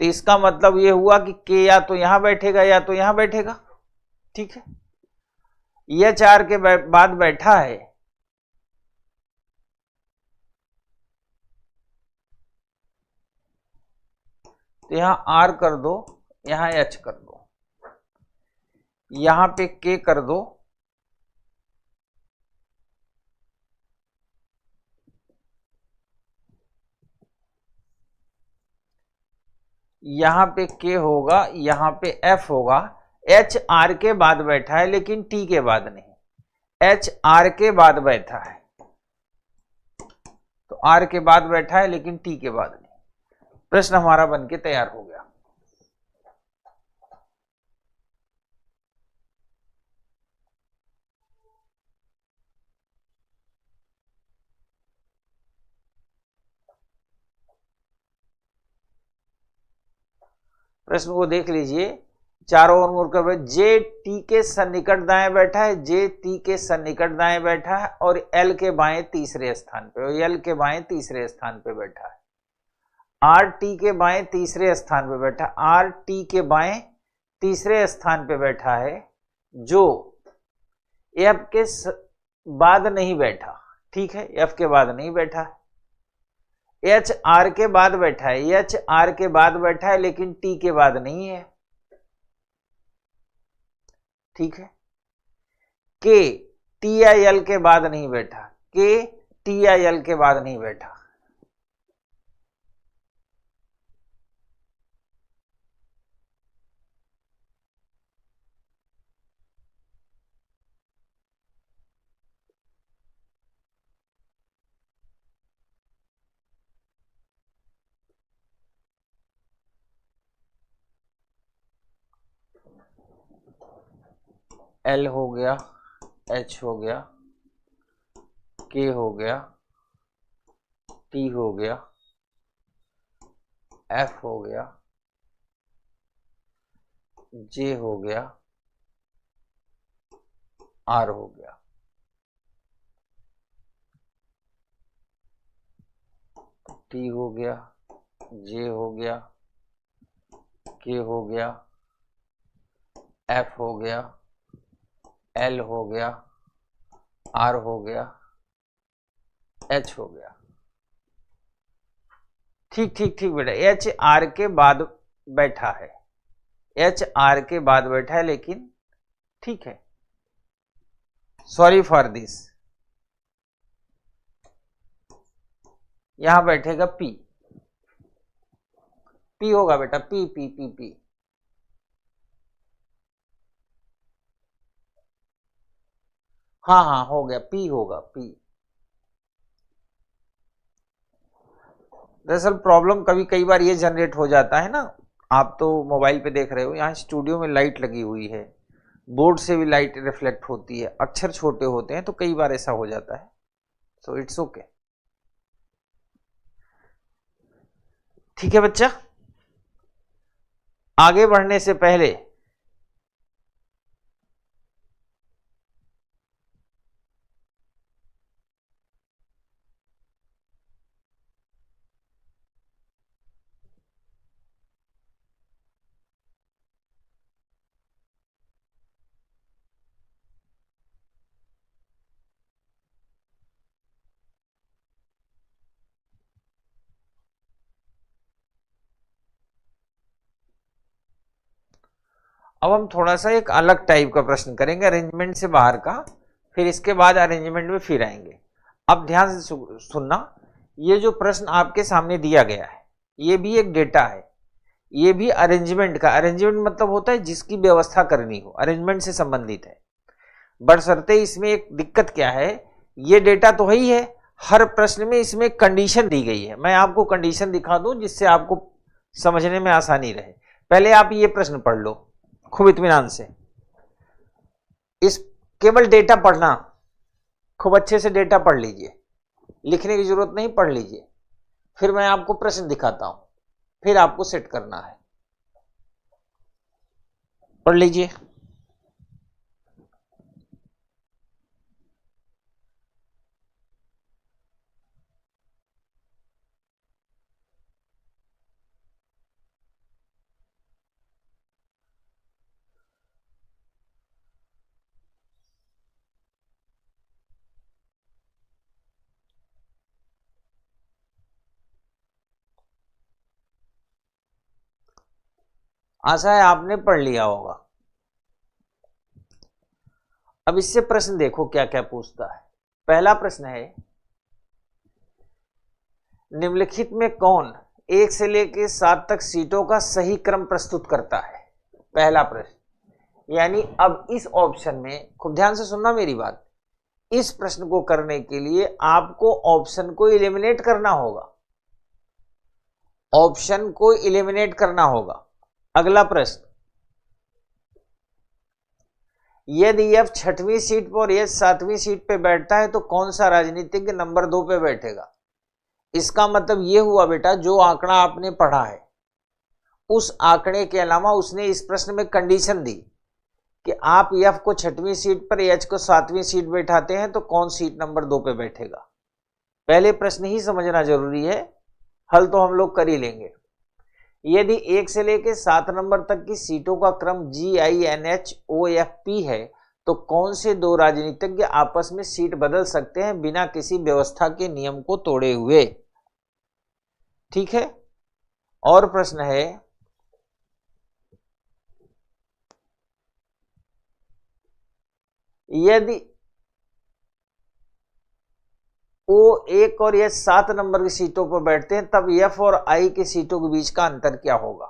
तो इसका मतलब ये हुआ कि के या तो यहां बैठेगा या तो यहां बैठेगा, ठीक है। एच आर के बाद बैठा है, तो यहां आर कर दो, यहां एच कर दो, यहां पे के कर दो, यहां पे के होगा, यहां पे एफ होगा। एच आर के बाद बैठा है लेकिन टी के बाद नहीं। एच आर के बाद बैठा है, तो आर के बाद बैठा है लेकिन टी के बाद नहीं। प्रश्न हमारा बनके तैयार हो गया। प्रश्न को देख लीजिए, चारों ओर मुड़कर, जे टी के सन्निकट दाएं बैठा है, जे टी के सन्निकट दाएं बैठा है और एल के बाएं तीसरे स्थान पे, और एल के बाएं तीसरे स्थान पे बैठा है। आर टी के बाएं तीसरे स्थान पे बैठा, आर टी के बाएं तीसरे स्थान पे बैठा है, जो एफ के बाद नहीं बैठा, ठीक है, एफ के बाद नहीं बैठा है। एच आर के बाद बैठा है, एच आर के बाद बैठा है लेकिन टी के बाद नहीं है, ठीक है। के टी या एल के बाद नहीं बैठा, के टी या एल के बाद नहीं बैठा। एल हो गया, एच हो गया, के हो गया, टी हो गया, एफ हो गया, जे हो गया, आर हो गया। टी हो गया, जे हो गया, के हो गया, एफ हो गया, एल हो गया, आर हो गया, एच हो गया। ठीक ठीक ठीक बेटा, एच आर के बाद बैठा है, एच आर के बाद बैठा है लेकिन ठीक है, सॉरी फॉर दिस। यहां बैठेगा पी, पी होगा बेटा, पी पी पी पी। हाँ हाँ हो गया, पी होगा, पी। दरअसल प्रॉब्लम कभी कई बार ये जनरेट हो जाता है ना, आप तो मोबाइल पे देख रहे हो, यहाँ स्टूडियो में लाइट लगी हुई है, बोर्ड से भी लाइट रिफ्लेक्ट होती है, अक्षर छोटे होते हैं, तो कई बार ऐसा हो जाता है। So it's okay. ठीक है बच्चा, आगे बढ़ने से पहले अब हम थोड़ा सा एक अलग टाइप का प्रश्न करेंगे, अरेंजमेंट से बाहर का, फिर इसके बाद अरेंजमेंट में फिर आएंगे। अब ध्यान से सुनना, ये जो प्रश्न आपके सामने दिया गया है ये भी एक डेटा है, ये भी अरेंजमेंट का, अरेंजमेंट मतलब होता है जिसकी व्यवस्था करनी हो, अरेंजमेंट से संबंधित है। बशर्ते इसमें एक दिक्कत क्या है, ये डेटा तो है ही है, हर प्रश्न में इसमें कंडीशन दी गई है। मैं आपको कंडीशन दिखा दूं जिससे आपको समझने में आसानी रहे। पहले आप ये प्रश्न पढ़ लो खूब इत्मीनान से, इस केवल डेटा पढ़ना, खूब अच्छे से डेटा पढ़ लीजिए, लिखने की जरूरत नहीं, पढ़ लीजिए, फिर मैं आपको प्रश्न दिखाता हूं, फिर आपको सेट करना है। पढ़ लीजिए। आशा है आपने पढ़ लिया होगा। अब इससे प्रश्न देखो क्या क्या पूछता है। पहला प्रश्न है, निम्नलिखित में कौन 1 से लेकर 7 तक सीटों का सही क्रम प्रस्तुत करता है। पहला प्रश्न, यानी अब इस ऑप्शन में खूब ध्यान से सुनना मेरी बात, इस प्रश्न को करने के लिए आपको ऑप्शन को एलिमिनेट करना होगा, ऑप्शन को एलिमिनेट करना होगा। अगला प्रश्न, यदि F 6वीं सीट पर और H 7वीं सीट पे बैठता है तो कौन सा राजनीतिज्ञ नंबर 2 पे बैठेगा। इसका मतलब यह हुआ बेटा, जो आंकड़ा आपने पढ़ा है उस आंकड़े के अलावा उसने इस प्रश्न में कंडीशन दी कि आप F को 6वीं सीट पर H को 7वीं सीट बैठाते हैं तो कौन सीट नंबर 2 पे बैठेगा। पहले प्रश्न ही समझना जरूरी है, हल तो हम लोग कर ही लेंगे। यदि 1 से लेकर 7 नंबर तक की सीटों का क्रम GINHOFP है तो कौन से दो राजनीतिज्ञ आपस में सीट बदल सकते हैं बिना किसी व्यवस्था के नियम को तोड़े हुए। ठीक है। और प्रश्न है, यदि O1 और H 7 नंबर की सीटों पर बैठते हैं तब F और I की सीटों के बीच का अंतर क्या होगा।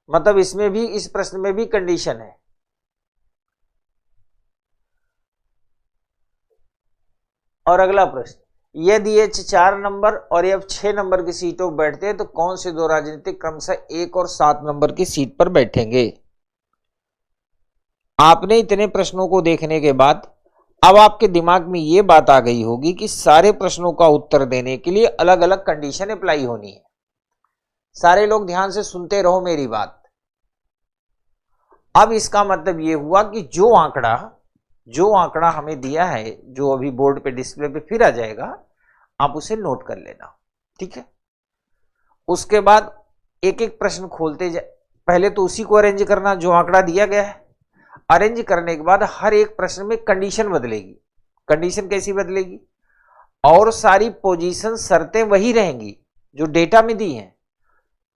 मतलब इसमें भी, इस प्रश्न में भी कंडीशन है। और अगला प्रश्न, यदि H 4 नंबर और F 6 नंबर की सीटों पर बैठते हैं तो कौन से दो राजनीतिक क्रमशः 1 और 7 नंबर की सीट पर बैठेंगे। आपने इतने प्रश्नों को देखने के बाद अब आपके दिमाग में यह बात आ गई होगी कि सारे प्रश्नों का उत्तर देने के लिए अलग अलग कंडीशन अप्लाई होनी है। सारे लोग ध्यान से सुनते रहो मेरी बात। अब इसका मतलब यह हुआ कि जो आंकड़ा हमें दिया है, जो अभी बोर्ड पे डिस्प्ले पे फिर आ जाएगा, आप उसे नोट कर लेना। ठीक है। उसके बाद एक एक प्रश्न खोलते जाए, पहले तो उसी को अरेंज करना जो आंकड़ा दिया गया है। अरेंज करने के बाद हर एक प्रश्न में कंडीशन बदलेगी। कंडीशन कैसी बदलेगी, और सारी पोजीशन शर्तें वही रहेंगी जो डेटा में दी हैं,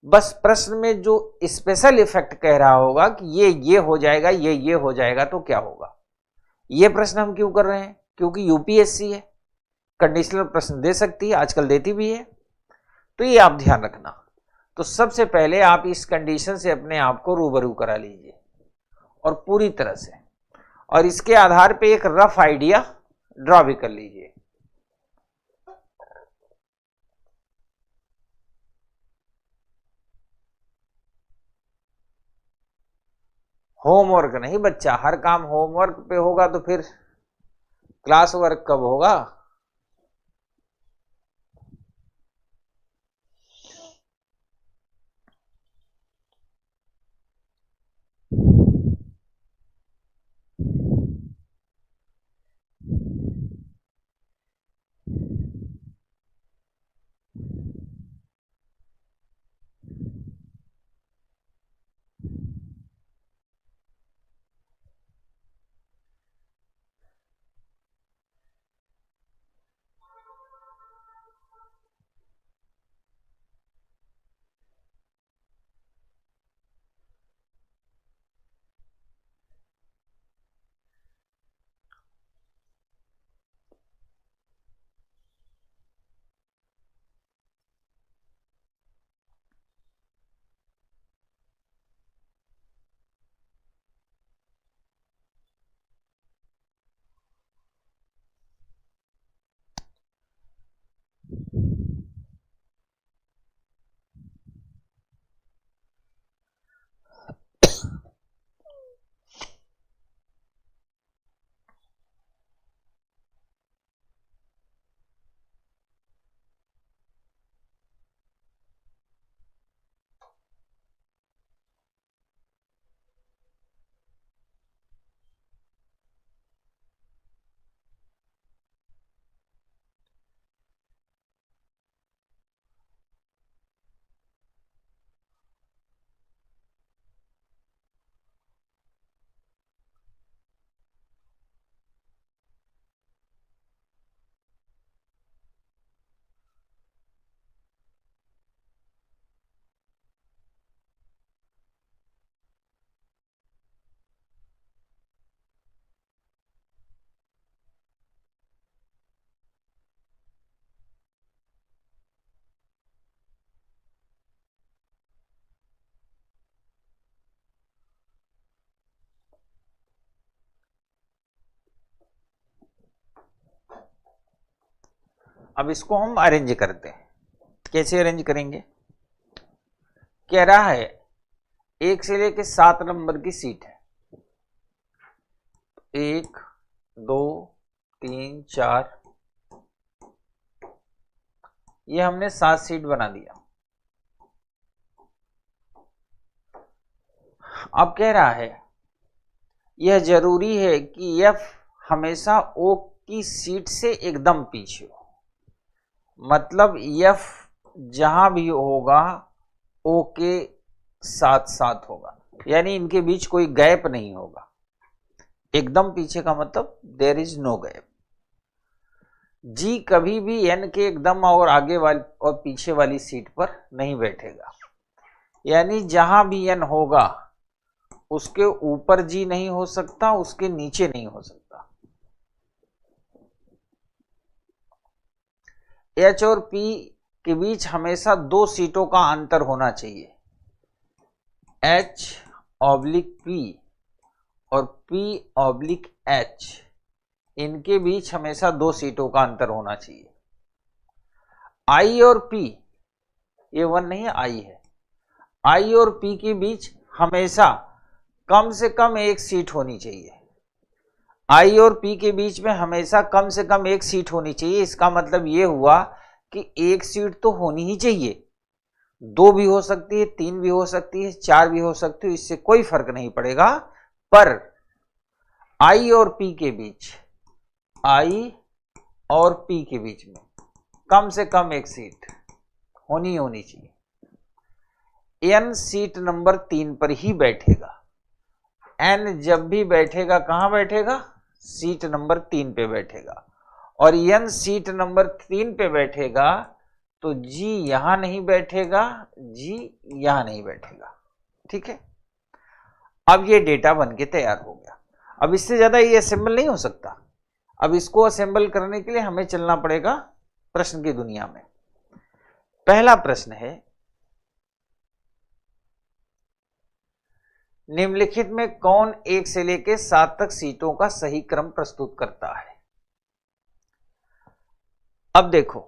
बस प्रश्न में जो स्पेशल इफेक्ट कह रहा होगा कि ये हो जाएगा, ये हो जाएगा, तो क्या होगा। ये प्रश्न हम क्यों कर रहे हैं, क्योंकि यूपीएससी है, कंडीशनल प्रश्न दे सकती है, आजकल देती भी है, तो ये आप ध्यान रखना। तो सबसे पहले आप इस कंडीशन से अपने आप को रूबरू करा लीजिए और पूरी तरह से, और इसके आधार पे एक रफ आइडिया ड्रॉ भी कर लीजिए। होमवर्क नहीं बच्चा, हर काम होमवर्क पे होगा तो फिर क्लास वर्क कब होगा? अब इसको हम अरेंज करते हैं। कैसे अरेंज करेंगे? कह रहा है 1 से लेके 7 नंबर की सीट है। 1 2 3 4, ये हमने 7 सीट बना दिया। अब कह रहा है यह जरूरी है कि एफ हमेशा ओ की सीट से एकदम पीछे हो, मतलब एफ जहां भी होगा ओ के साथ साथ होगा, यानी इनके बीच कोई गैप नहीं होगा। एकदम पीछे का मतलब देयर इज नो गैप। जी कभी भी एन के एकदम और आगे वाली और पीछे वाली सीट पर नहीं बैठेगा, यानी जहां भी एन होगा उसके ऊपर जी नहीं हो सकता, उसके नीचे नहीं हो सकता। एच और पी के बीच हमेशा 2 सीटों का अंतर होना चाहिए। एच ऑब्लिक पी और पी ऑब्लिक एच, इनके बीच हमेशा 2 सीटों का अंतर होना चाहिए। आई और पी, ये 1 नहीं आई है, आई और पी के बीच हमेशा कम से कम 1 सीट होनी चाहिए। आई और पी के बीच में हमेशा कम से कम 1 सीट होनी चाहिए। इसका मतलब ये हुआ कि 1 सीट तो होनी ही चाहिए। 2 भी हो सकती है, 3 भी हो सकती है, 4 भी हो सकती है, इससे कोई फर्क नहीं पड़ेगा। पर आई और पी के बीच, आई और पी के बीच में कम से कम 1 सीट होनी चाहिए। एन सीट नंबर 3 पर ही बैठेगा। एन जब भी बैठेगा कहां बैठेगा? सीट नंबर 3 पे बैठेगा। और एन सीट नंबर 3 पे बैठेगा तो जी यहां नहीं बैठेगा, जी यहां नहीं बैठेगा। ठीक है, अब ये डेटा बनके तैयार हो गया। अब इससे ज्यादा ये असेंबल नहीं हो सकता। अब इसको असेंबल करने के लिए हमें चलना पड़ेगा प्रश्न की दुनिया में। पहला प्रश्न है, निम्नलिखित में कौन 1 से लेकर 7 तक सीटों का सही क्रम प्रस्तुत करता है? अब देखो,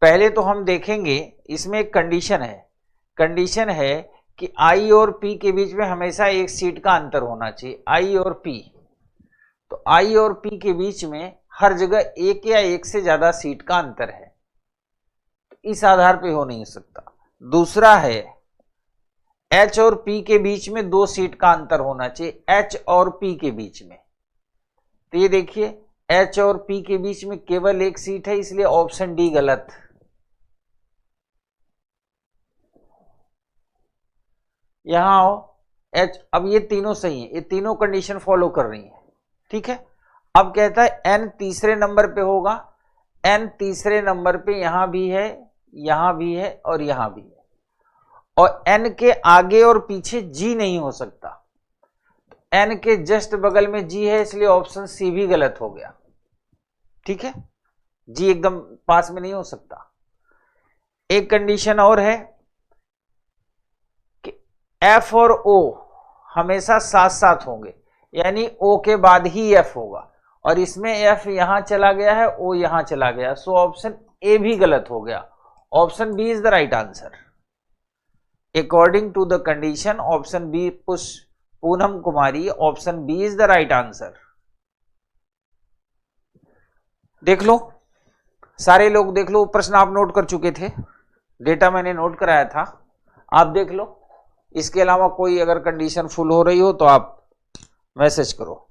पहले तो हम देखेंगे, इसमें एक कंडीशन है कि आई और पी के बीच में हमेशा एक सीट का अंतर होना चाहिए, आई और पी। तो आई और पी के बीच में हर जगह एक या एक से ज्यादा सीट का अंतर है, तो इस आधार पे हो नहीं सकता। दूसरा है एच और पी के बीच में 2 सीट का अंतर होना चाहिए, एच और पी के बीच में। तो ये देखिए एच और पी के बीच में केवल एक सीट है, इसलिए ऑप्शन डी गलत। यहां आओ, एच, अब ये तीनों सही है, ये तीनों कंडीशन फॉलो कर रही है, ठीक है। अब कहता है एन तीसरे नंबर पे होगा, एन तीसरे नंबर पे यहां भी है, यहां भी है और यहां भी है, और एन के आगे और पीछे जी नहीं हो सकता। एन के जस्ट बगल में जी है, इसलिए ऑप्शन सी भी गलत हो गया, ठीक है। जी एकदम पास में नहीं हो सकता। एक कंडीशन और है कि एफ और ओ हमेशा साथ साथ होंगे, यानी ओ के बाद ही एफ होगा, और इसमें एफ यहां चला गया है, ओ यहां चला गया, सो ऑप्शन ए भी गलत हो गया। Option B is the right answer. According to the condition option B, Poonam Kumari, option B is the right answer. देख लो, सारे लोग देख लो, प्रश्न आप नोट कर चुके थे, डेटा मैंने नोट कराया था, आप देख लो। इसके अलावा कोई अगर कंडीशन फुल हो रही हो तो आप मैसेज करो।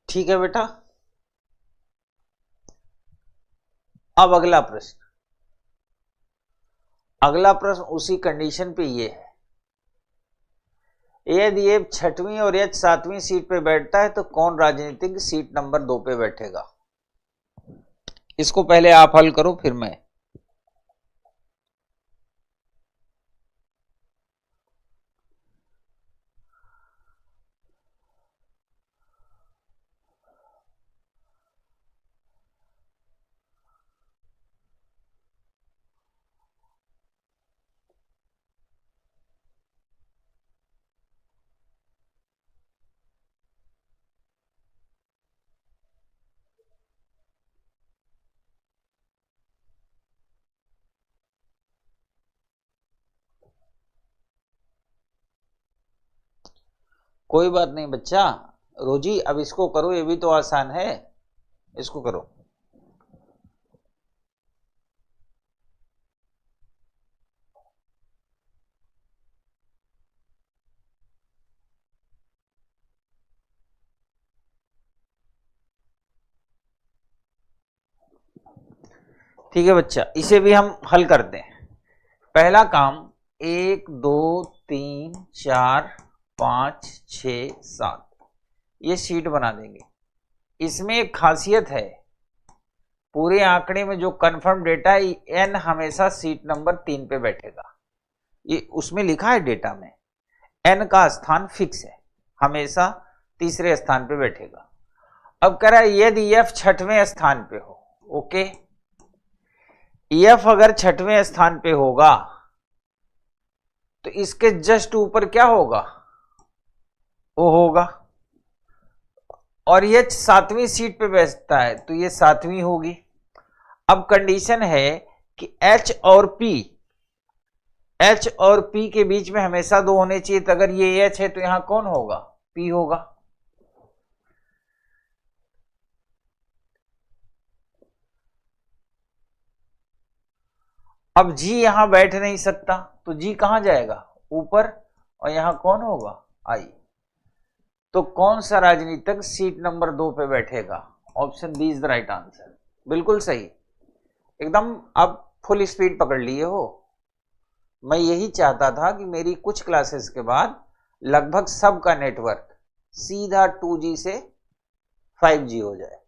ठीक है बेटा, अब अगला प्रश्न, अगला प्रश्न उसी कंडीशन पे ये है, यदि ये 6वीं और एच 7वीं सीट पे बैठता है तो कौन राजनीतिक सीट नंबर 2 पे बैठेगा। इसको पहले आप हल करो, फिर मैं। कोई बात नहीं बच्चा, रोजी अब इसको करो, ये भी तो आसान है, इसको करो। ठीक है बच्चा, इसे भी हम हल करते हैं। पहला काम 1 2 3 4 5 6 7 ये शीट बना देंगे। इसमें एक खासियत है, पूरे आंकड़े में जो कंफर्म डेटा है एन हमेशा सीट नंबर 3 पे बैठेगा, ये उसमें लिखा है डेटा में, एन का स्थान फिक्स है, हमेशा तीसरे स्थान पे बैठेगा। अब कह रहा है यदि एफ 6वें स्थान पे हो, ओके, एफ अगर 6वें स्थान पे होगा तो इसके जस्ट ऊपर क्या होगा, ओ होगा, और ये 7वीं सीट पे बैठता है तो ये 7वीं होगी। अब कंडीशन है कि एच और पी के बीच में हमेशा 2 होने चाहिए, तो अगर ये एच है तो यहां कौन होगा, पी होगा। अब जी यहां बैठ नहीं सकता, तो जी कहां जाएगा, ऊपर, और यहां कौन होगा, आई। तो कौन सा राजनीतिक सीट नंबर 2 पे बैठेगा, option B is the right answer. बिल्कुल सही, एकदम आप फुल स्पीड पकड़ लिए हो। मैं यही चाहता था कि मेरी कुछ क्लासेस के बाद लगभग सबका नेटवर्क सीधा 2G से 5G हो जाए।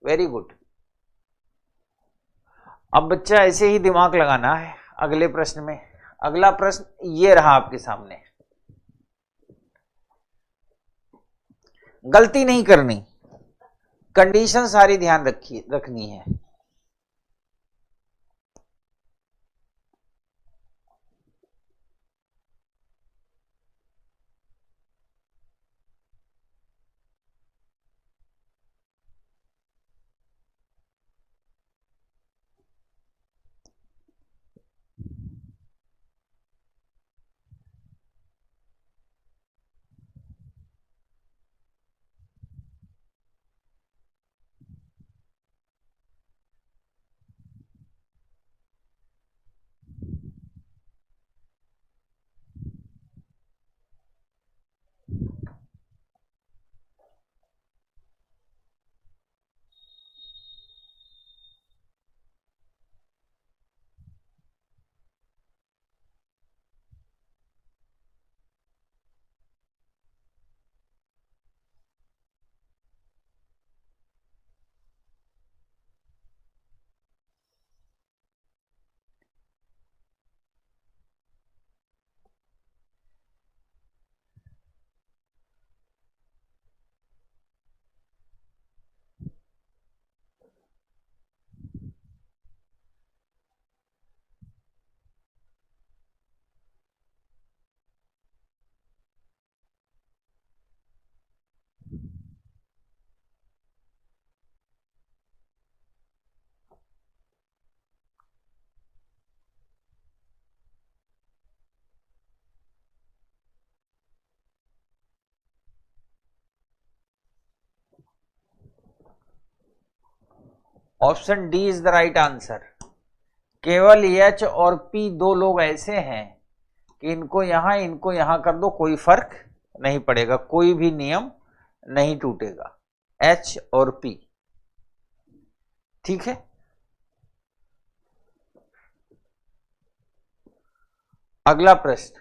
वेरी गुड, अब बच्चा ऐसे ही दिमाग लगाना है अगले प्रश्न में। अगला प्रश्न ये रहा आपके सामने, गलती नहीं करनी, कंडीशन सारी ध्यान रखनी है। Option D is the right answer. केवल एच और पी दो लोग ऐसे हैं कि इनको यहां कर दो, कोई फर्क नहीं पड़ेगा, कोई भी नियम नहीं टूटेगा, एच और पी। ठीक है, अगला प्रश्न,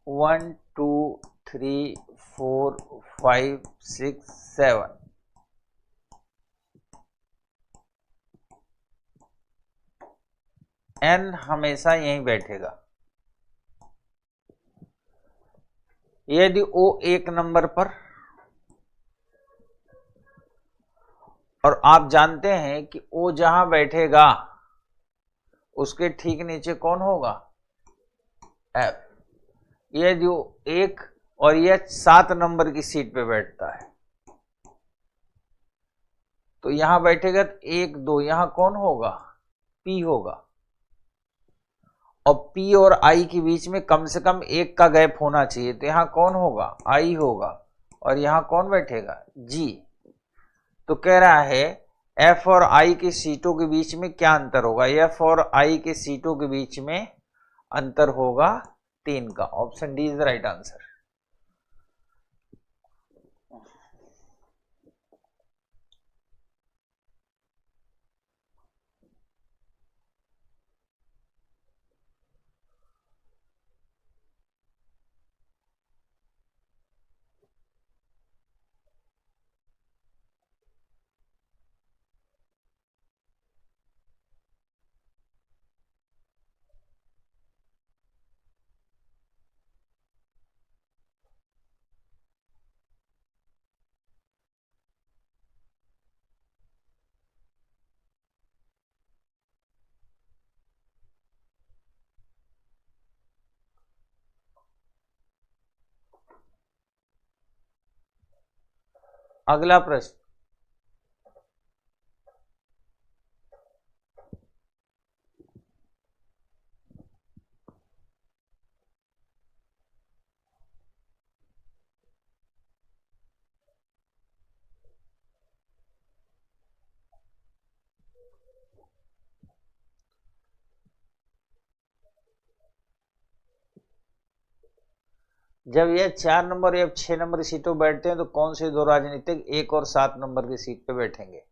one two three four five six seven, N हमेशा यहीं बैठेगा। यदि ओ एक नंबर पर, और आप जानते हैं कि ओ जहां बैठेगा उसके ठीक नीचे कौन होगा, एफ। यदि वो एक और यह 7 नंबर की सीट पे बैठता है तो यहां बैठेगा 1 2, यहां कौन होगा, पी होगा। और पी और आई के बीच में कम से कम 1 का गैप होना चाहिए, तो यहां कौन होगा, आई होगा। और यहां कौन बैठेगा, जी। तो कह रहा है एफ और आई की सीटों के बीच में क्या अंतर होगा? एफ और आई के सीटों के बीच में अंतर होगा 3 का। Option D is the right answer. अगला प्रश्न, जब यह 4 नंबर या 6 नंबर की सीटों बैठते हैं तो कौन से दो राजनीतिक 1 और 7 नंबर की सीट पे बैठेंगे?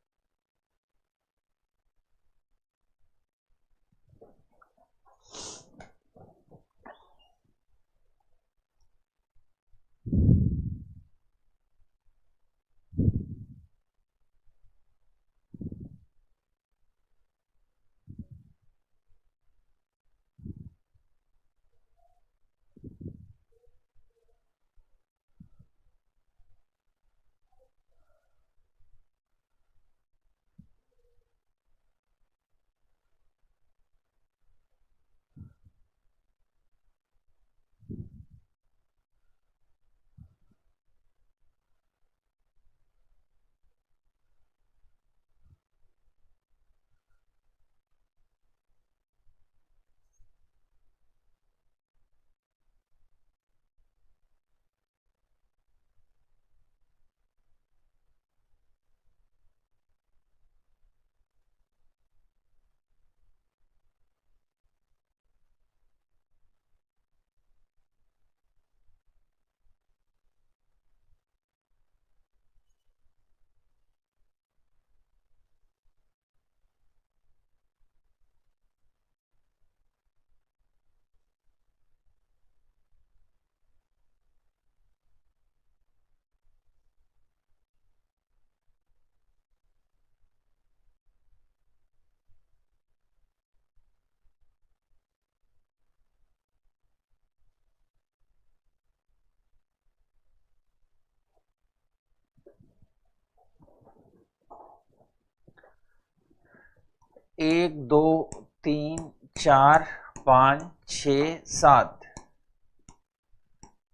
एक, दो, 3, 4, 5, 6, 7।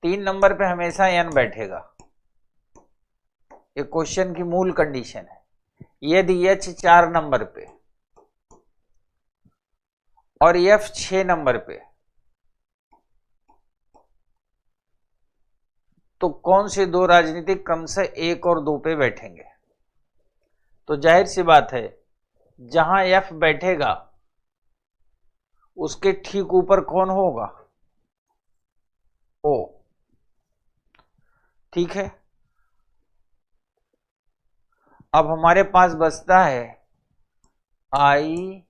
3 नंबर पे हमेशा n बैठेगा। ये क्वेश्चन की मूल कंडीशन है। यदि h 4 नंबर पे और f 6 नंबर पे, तो कौन से दो राजनीतिक क्रमशः 1 और 2 पे बैठेंगे? तो जाहिर सी बात है, जहां f बैठेगा उसके ठीक ऊपर कौन होगा? O। ठीक है, अब हमारे पास बचता है I,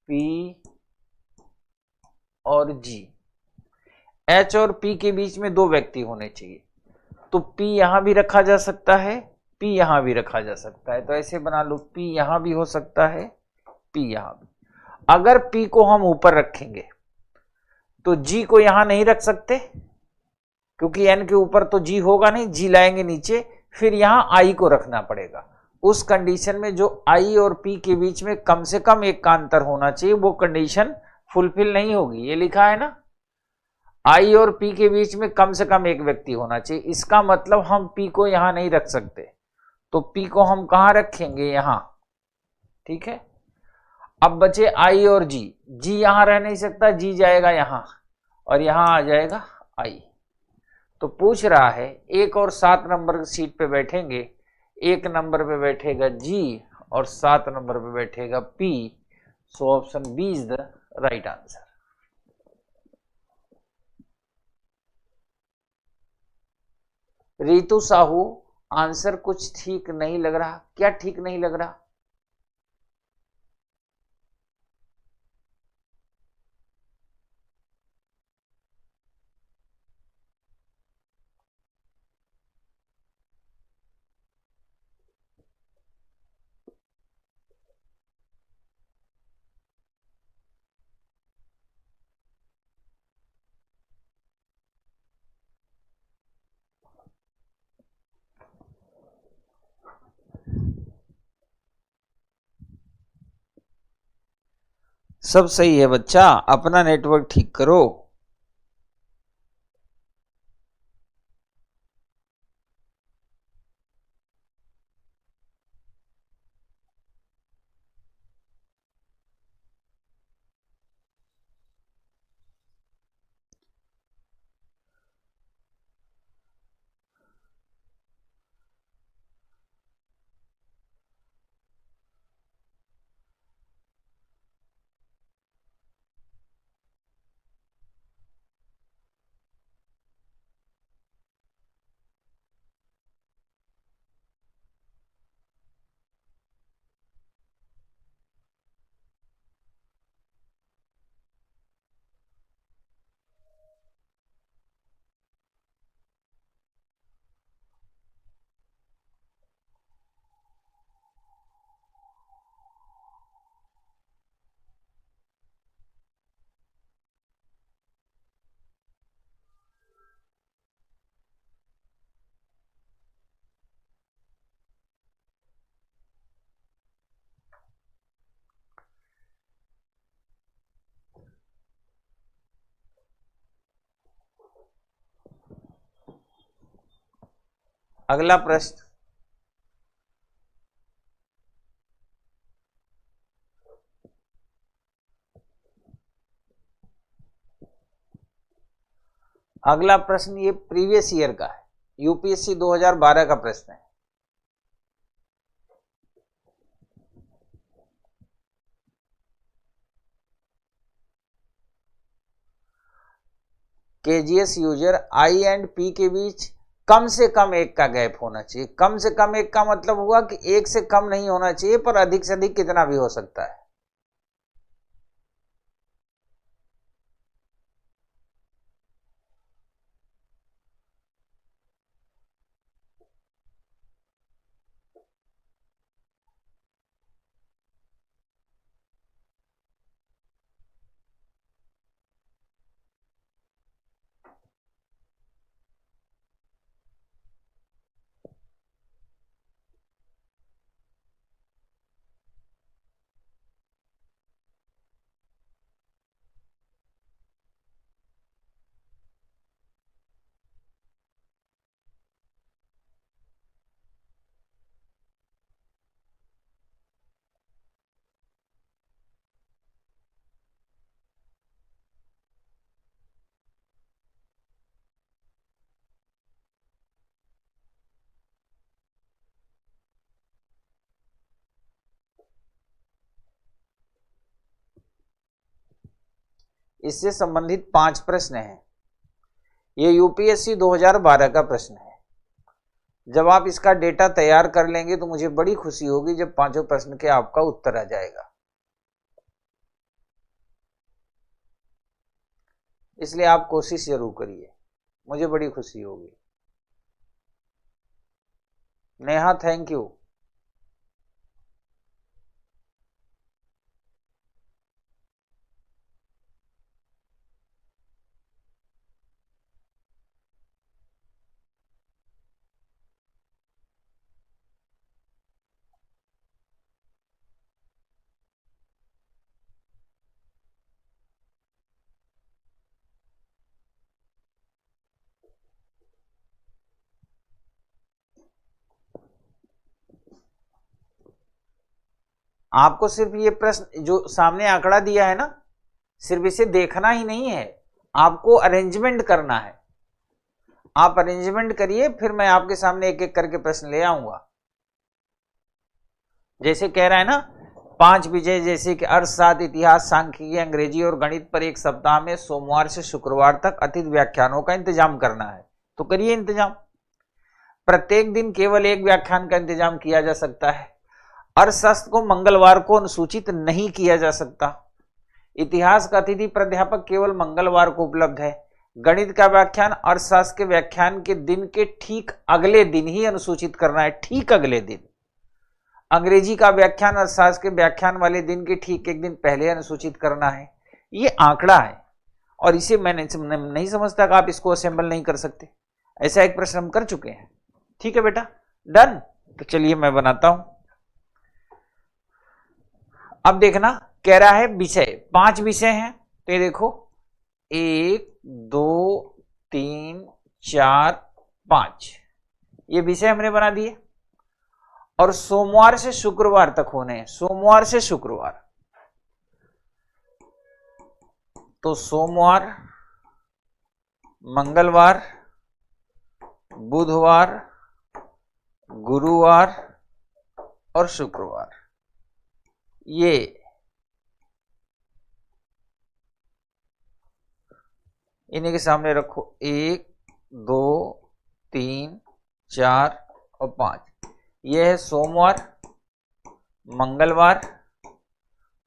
P और G। H और P के बीच में 2 व्यक्ति होने चाहिए, तो P यहां भी रखा जा सकता है, P यहां भी रखा जा सकता है। तो ऐसे बना लो, P यहां भी हो सकता है, P यहां भी। अगर P को हम ऊपर रखेंगे तो G को यहां नहीं रख सकते, क्योंकि N के ऊपर तो G होगा नहीं, G लाएंगे नीचे, फिर यहां I को रखना पड़ेगा। उस कंडीशन में जो I और P के बीच में कम से कम 1 का अंतर होना चाहिए, वो कंडीशन फुलफिल नहीं होगी। ये लिखा है ना, I और P के बीच में कम से कम 1 व्यक्ति होना चाहिए। इसका मतलब हम P को यहां नहीं रख सकते, तो P को हम कहां रखेंगे? यहां। ठीक है, अब बचे I और G। G यहां रह नहीं सकता, G जाएगा यहां और यहां आ जाएगा I। तो पूछ रहा है 1 और 7 नंबर की सीट पे बैठेंगे 1 नंबर पे बैठेगा G और 7 नंबर पे बैठेगा P। So option B is the right answer. Ritu Sahu, answer कुछ ठीक नहीं लग रहा। क्या ठीक नहीं लग रहा? सब सही है बच्चा, अपना नेटवर्क ठीक करो। अगला प्रश्न, अगला प्रश्न ये प्रीवियस ईयर का है, यूपीएससी 2012 का प्रश्न है। KGS user I and P के बीच कम से कम 1 का गैप होना चाहिए। कम से कम 1 का मतलब हुआ कि 1 से कम नहीं होना चाहिए, पर अधिक से अधिक कितना भी हो सकता है। इससे संबंधित 5 प्रश्न हैं। ये यूपीएससी 2012 का प्रश्न है। जब आप इसका डेटा तैयार कर लेंगे तो मुझे बड़ी खुशी होगी जब 5 प्रश्न के आपका उत्तर आ जाएगा। इसलिए आप कोशिश जरूर करिए, मुझे बड़ी खुशी होगी। Neha, thank you. आपको सिर्फ ये प्रश्न जो सामने आंकड़ा दिया है ना, सिर्फ इसे देखना ही नहीं है, आपको अरेंजमेंट करना है। आप अरेंजमेंट करिए, फिर मैं आपके सामने एक एक करके प्रश्न ले आऊंगा। जैसे कह रहा है ना 5 विषय जैसे कि अर्थशास्त्र, इतिहास, सांख्यिकी, अंग्रेजी और गणित पर एक सप्ताह में सोमवार से शुक्रवार तक अतिथि व्याख्यानों का इंतजाम करना है, तो करिए इंतजाम। प्रत्येक दिन केवल एक व्याख्यान का इंतजाम किया जा सकता है। अर्थशास्त्र को मंगलवार को अनुसूचित नहीं किया जा सकता। इतिहास का अतिथि प्राध्यापक केवल मंगलवार को उपलब्ध है। गणित का व्याख्यान अर्थशास्त्र के व्याख्यान के दिन के ठीक अगले दिन ही अनुसूचित करना है, ठीक अगले दिन। अंग्रेजी का व्याख्यान अर्थशास्त्र के व्याख्यान वाले दिन के ठीक एक दिन पहले अनुसूचित करना है। ये आंकड़ा है और इसे मैं नहीं समझता कि आप इसको असेंबल नहीं कर सकते। ऐसा एक प्रश्न हम कर चुके हैं। ठीक है बेटा, डन। तो चलिए मैं बनाता हूं। अब देखना, कह रहा है विषय 5 विषय हैं, तो ये देखो 1 2 3 4 5 ये विषय हमने बना दिए और सोमवार से शुक्रवार तक होने हैं। सोमवार से शुक्रवार, तो सोमवार, मंगलवार, बुधवार, गुरुवार और शुक्रवार, ये इन्हीं के सामने रखो। 1 2 3 4 और 5। यह है सोमवार, मंगलवार,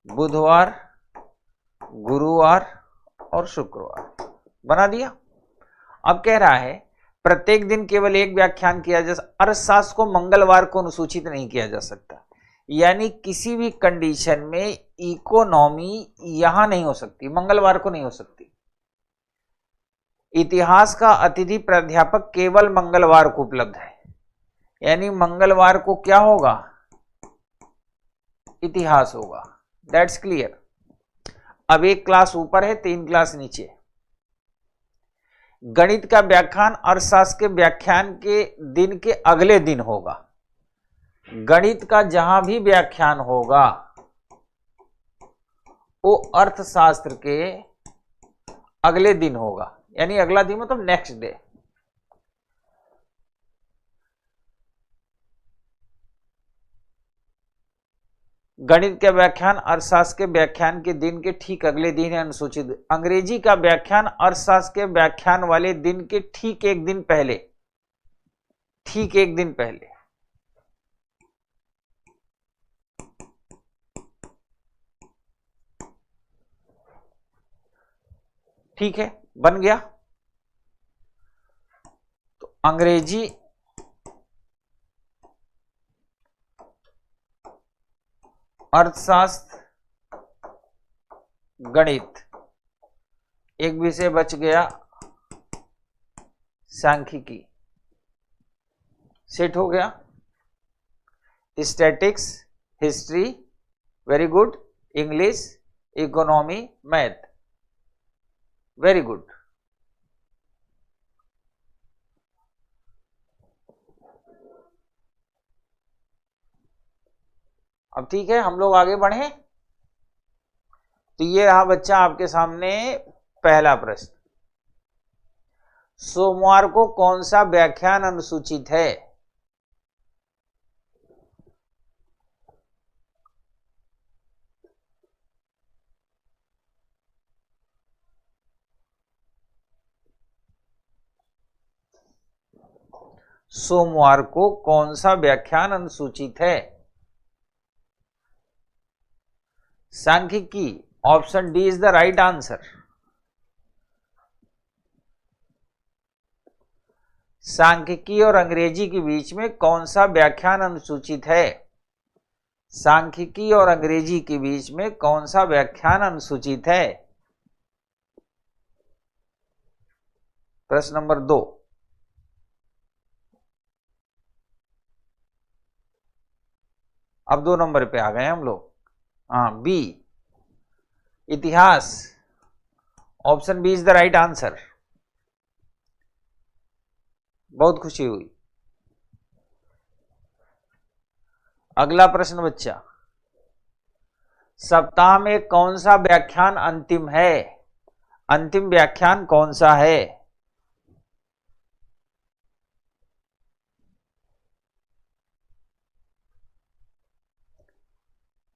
बुधवार, गुरुवार और शुक्रवार। बना दिया। अब कह रहा है प्रत्येक दिन केवल एक व्याख्यान किया जा सकता। अर्थशास्त्र को मंगलवार को अनुसूचित नहीं किया जा सकता, यानी किसी भी कंडीशन में इकोनॉमी यहां नहीं हो सकती, मंगलवार को नहीं हो सकती। इतिहास का अतिथि प्राध्यापक केवल मंगलवार को उपलब्ध है, यानी मंगलवार को क्या होगा, इतिहास होगा। That's clear. अब एक क्लास ऊपर है, 3 क्लास नीचे। गणित का व्याख्यान अर्थशास्त्र के व्याख्यान के दिन के अगले दिन होगा। गणित का जहां भी व्याख्यान होगा वो अर्थशास्त्र के अगले दिन होगा, यानी अगला दिन मतलब नेक्स्ट डे। गणित का व्याख्यान अर्थशास्त्र के व्याख्यान के दिन के ठीक अगले दिन है अनुसूचित। अंग्रेजी का व्याख्यान अर्थशास्त्र के व्याख्यान वाले दिन के ठीक एक दिन पहले, ठीक एक दिन पहले। ठीक है, बन गया। तो अंग्रेजी अर्थशास्त्र गणित, एक विषय बच गया सांख्यिकी, सेट हो गया। Statics, history, very good. English, economy, math, very good. अब ठीक है, हम लोग आगे बढ़े। तो ये रहा बच्चा आपके सामने पहला प्रश्न। सोमवार को कौन सा व्याख्यान अनुसूचित है? सोमवार को कौन सा व्याख्यान अनुसूचित है? सांख्यिकी, option D is the right answer. सांख्यिकी और अंग्रेजी के बीच में कौन सा व्याख्यान अनुसूचित है? सांख्यिकी और अंग्रेजी के बीच में कौन सा व्याख्यान अनुसूचित है? प्रश्न नंबर 2। अब 2 नंबर पे आ गए हम लोग। हाँ, बी, इतिहास, option B is the right answer. बहुत खुशी हुई। अगला प्रश्न बच्चा, सप्ताह में कौन सा व्याख्यान अंतिम है? अंतिम व्याख्यान कौन सा है?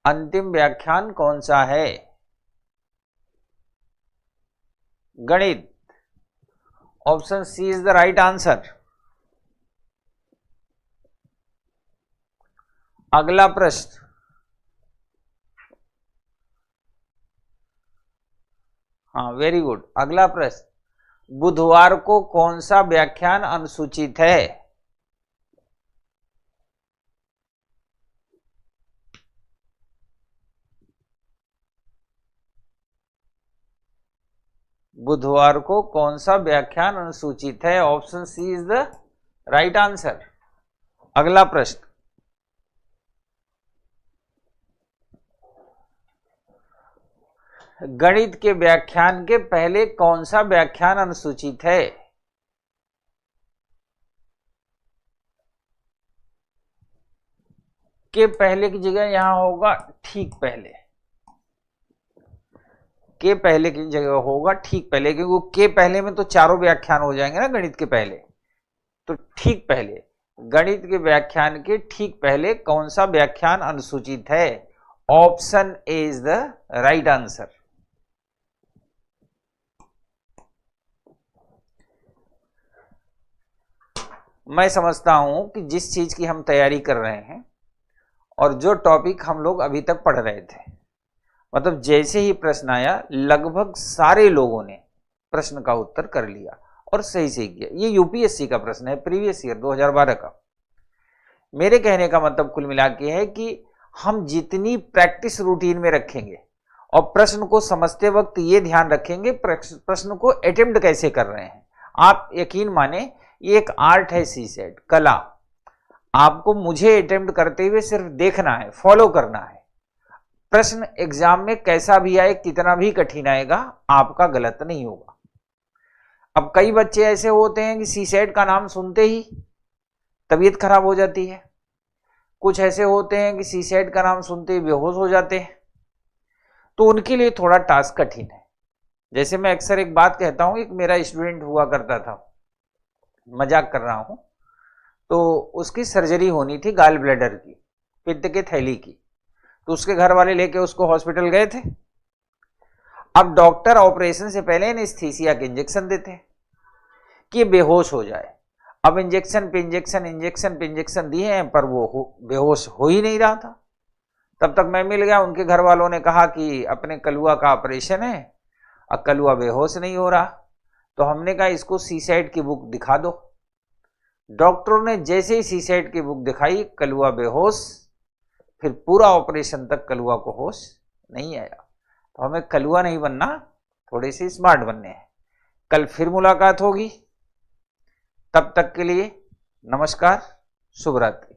अंतिम व्याख्यान कौन सा है? गणित। Option C is the right answer. अगला प्रश्न, हाँ वेरी गुड। अगला प्रश्न, बुधवार को कौन सा व्याख्यान अनुसूचित है? बुधवार को कौन सा व्याख्यान अनुसूचित है? Option C is the right answer. अगला प्रश्न, गणित के व्याख्यान के पहले कौन सा व्याख्यान अनुसूचित है? के पहले की जगह यहां होगा ठीक पहले। के पहले की जगह होगा ठीक पहले, क्योंकि के पहले में तो चारों व्याख्यान हो जाएंगे ना गणित के पहले। तो ठीक पहले, गणित के व्याख्यान के ठीक पहले कौन सा व्याख्यान अनुसूचित है? Option A is the right answer. मैं समझता हूं कि जिस चीज की हम तैयारी कर रहे हैं और जो टॉपिक हम लोग अभी तक पढ़ रहे थे, मतलब जैसे ही प्रश्न आया लगभग सारे लोगों ने प्रश्न का उत्तर कर लिया और सही से किया। ये यूपीएससी का प्रश्न है, प्रीवियस ईयर 2012 का। मेरे कहने का मतलब कुल मिला के है कि हम जितनी प्रैक्टिस रूटीन में रखेंगे और प्रश्न को समझते वक्त ये ध्यान रखेंगे प्रश्न को अटेम्प्ट कैसे कर रहे हैं। आप यकीन माने, ये एक आर्ट है, सीसेट कला। आपको मुझे अटेम्प्ट करते हुए सिर्फ देखना है, फॉलो करना है। प्रश्न एग्जाम में कैसा भी आए, कितना भी कठिन आएगा, आपका गलत नहीं होगा। अब कई बच्चे ऐसे होते हैं कि सीसेट का नाम सुनते ही तबीयत खराब हो जाती है। कुछ ऐसे होते हैं कि सीसेट का नाम सुनते ही बेहोश हो जाते हैं। तो उनके लिए थोड़ा टास्क कठिन है। जैसे मैं अक्सर एक बात कहता हूं, एक मेरा स्टूडेंट हुआ करता था, मजाक कर रहा हूं, तो उसकी सर्जरी होनी थी गाल ब्लैडर की, पित्त के थैली की। तो उसके घर वाले लेके उसको हॉस्पिटल गए थे। अब डॉक्टर ऑपरेशन से पहले एनेस्थीसिया के इंजेक्शन देते कि ये बेहोश हो जाए। अब इंजेक्शन पे इंजेक्शन, इंजेक्शन पे इंजेक्शन दिए हैं, पर वो बेहोश हो ही नहीं रहा था। तब तक मैं मिल गया। उनके घर वालों ने कहा कि अपने कलुआ का ऑपरेशन है, अब कलुआ बेहोश नहीं हो रहा। तो हमने कहा इसको सीसेट की बुक दिखा दो। डॉक्टरों ने जैसे ही सीसेट की बुक दिखाई, कलुआ बेहोश, फिर पूरा ऑपरेशन तक कलुआ को होश नहीं आया। तो हमें कलुआ नहीं बनना, थोड़े से स्मार्ट बनने हैं। कल फिर मुलाकात होगी, तब तक के लिए नमस्कार, शुभ रात्रि।